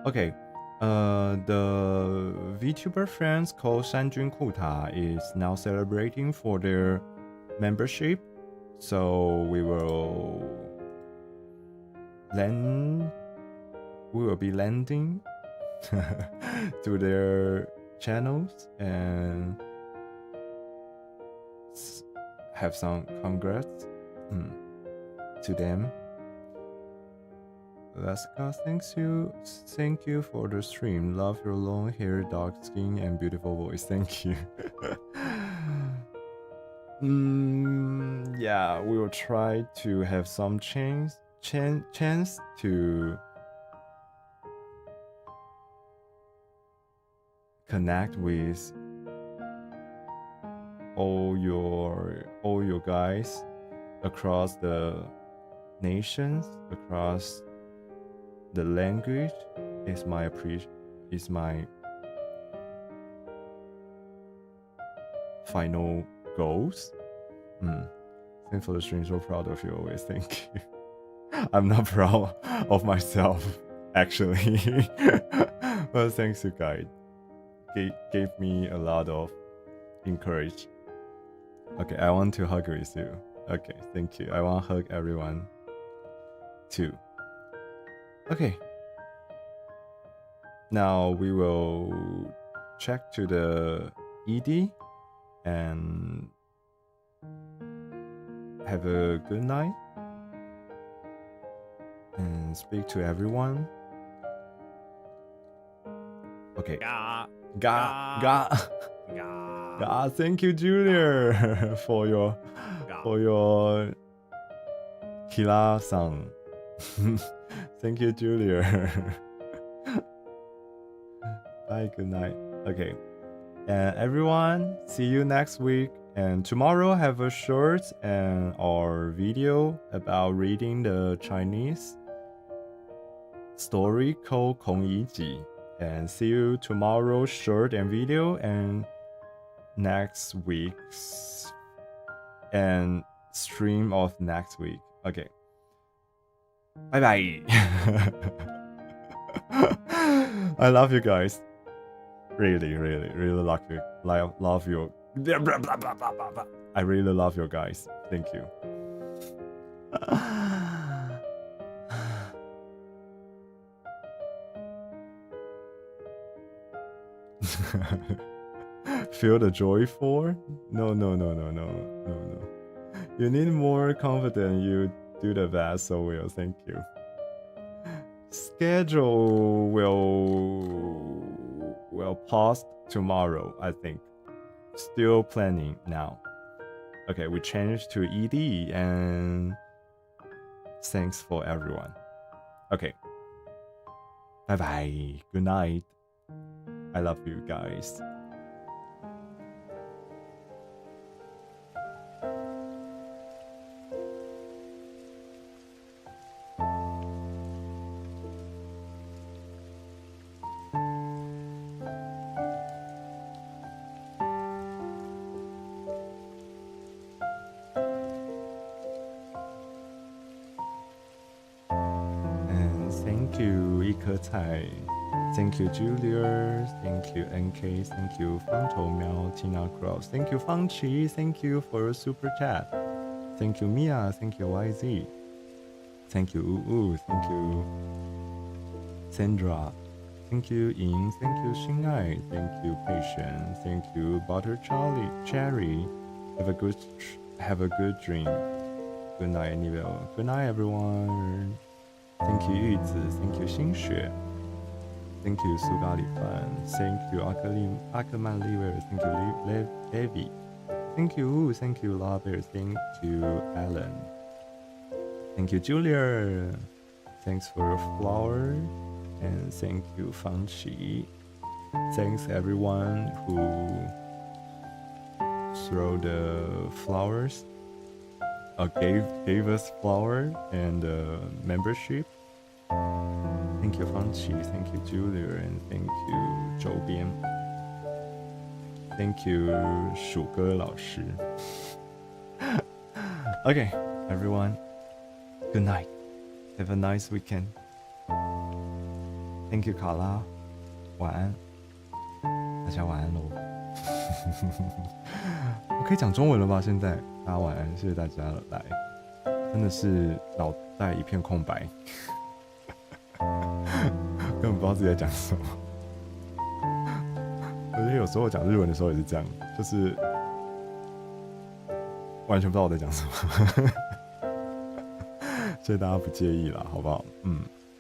Okay, the VTuber friends called Shanjun Kuta is now celebrating for their membership, so we will be landing to their channels and have some congrats to them. Let's go. Thank you for the stream. Love your long hair, dark skin, and beautiful voice. Thank you. Yeah, we will try to have some chance to connect with all your guys across the nations, across the language. Is my final goals. Thanks for the stream. So proud of you always. Thank you. I'm not proud of myself actually, but thanks you guys. Gave me a lot of encourage. Okay, I want to hug with you. Okay, thank you. I want to hug everyone too. Okay. Now we will check to the ED and have a good night and speak to everyone. Okay. Ga. Thank you, Julia, for your Kila-san. Thank you, Julia. Bye, good night. Okay. And everyone, see you next week. And tomorrow have a short and or video about reading the Chinese story called 孔乙己. And see you tomorrow short and video and next week's and stream of next week. Okay. Bye bye. I love you guys. Really love you. I really love you guys. Thank you. Feel the joy for? No. You need more confidence. You do the best, so well. Thank you. Schedule will post tomorrow, I think. Still planning now. Okay, we changed to ED and thanks for everyone. Okay. Bye bye. Good night. I love you guys. Thank you, Julia. Thank you, NK. Thank you, Fang Chou Miao, Tina Cross. Thank you, Fang Qi. Thank you for your super chat. Thank you, Mia. Thank you, YZ. Thank you, Uu. Thank you, Sandra. Thank you, Ying. Thank you, Xingai. Thank you, Patient. Thank you, Butter Cherry. Have a good dream. Good night, Nibel. Good night, everyone. Thank you, Yuzi. Thank you, Xinxue. Thank you, Sugali Fan. Thank you, Ackerman Liver. Thank you, Levi. Thank you, Laber. Thank you, Alan. Thank you, Julia. Thanks for your flower. And thank you, Fang Qi. Thanks everyone who throw the flowers. Gave us flower and membership. Thank you, Fang Qi. Thank you, Julia, and thank you, 周边. Thank you, 鼠哥老师. Okay, everyone. Good night. Have a nice weekend. Thank you, 卡拉. 晚安. 大家晚安喽。我可以讲中文了吧？现在大家晚安，谢谢大家来，真的是脑袋一片空白。根本不知道自己在讲什么。我觉得有时候讲日文的时候也是这样，就是完全不知道我在讲什么，所以大家不介意啦，好不好？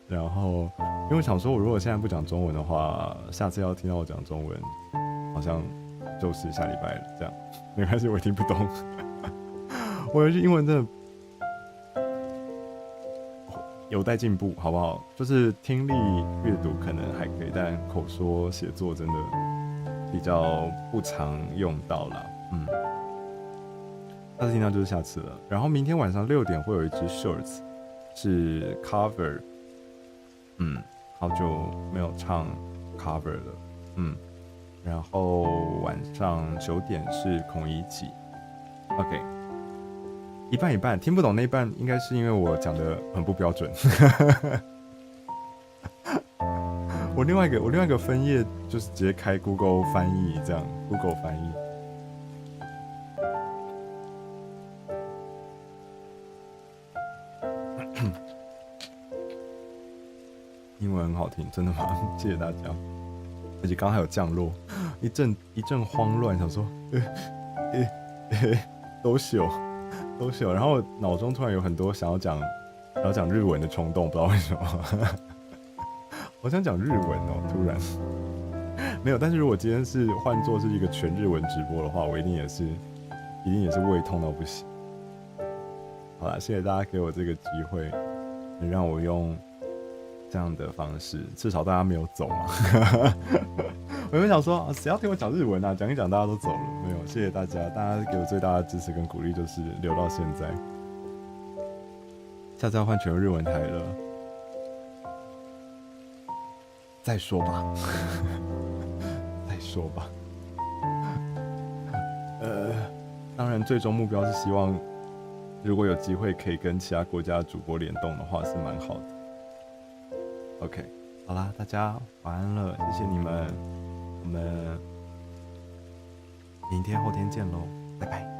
然后因为我想说，我如果现在不讲中文的话，下次要听到我讲中文，好像就是下礼拜了，这样没关系，我听不懂。我有些英文真的有待进步，好不好？就是听力、阅读可能还可以，但口说、写作真的比较不常用到啦。下次听到就是下次了。然后明天晚上6点会有一支 shorts 是 cover，好久没有唱 cover 了，然后晚上9点是孔乙己 ，OK， 一半一半，听不懂那一半应该是因为我讲的很不标准。我另外一个分页就是直接开 Google 翻译，这样 Google 翻译。英文很好听，真的吗？谢谢大家。而且刚刚还有降落，一阵慌乱，想说，都朽，然后我脑中突然有很多想要讲日文的冲动，不知道为什么。好想讲日文哦，突然没有。但是如果今天是换作是一个全日文直播的话，我一定也是胃痛到不行。好啦，谢谢大家给我这个机会，能让我用这样的方式，至少大家没有走嘛。我原本想说，谁要听我讲日文啊？讲一讲大家都走了，没有。谢谢大家，大家给我最大的支持跟鼓励，就是留到现在。下次要换全日文台了，再说吧，再说吧。当然，最终目标是希望，如果有机会可以跟其他国家的主播联动的话，是蛮好的。OK， 好啦，大家晚安了，谢谢你们，我们明天后天见喽，拜拜。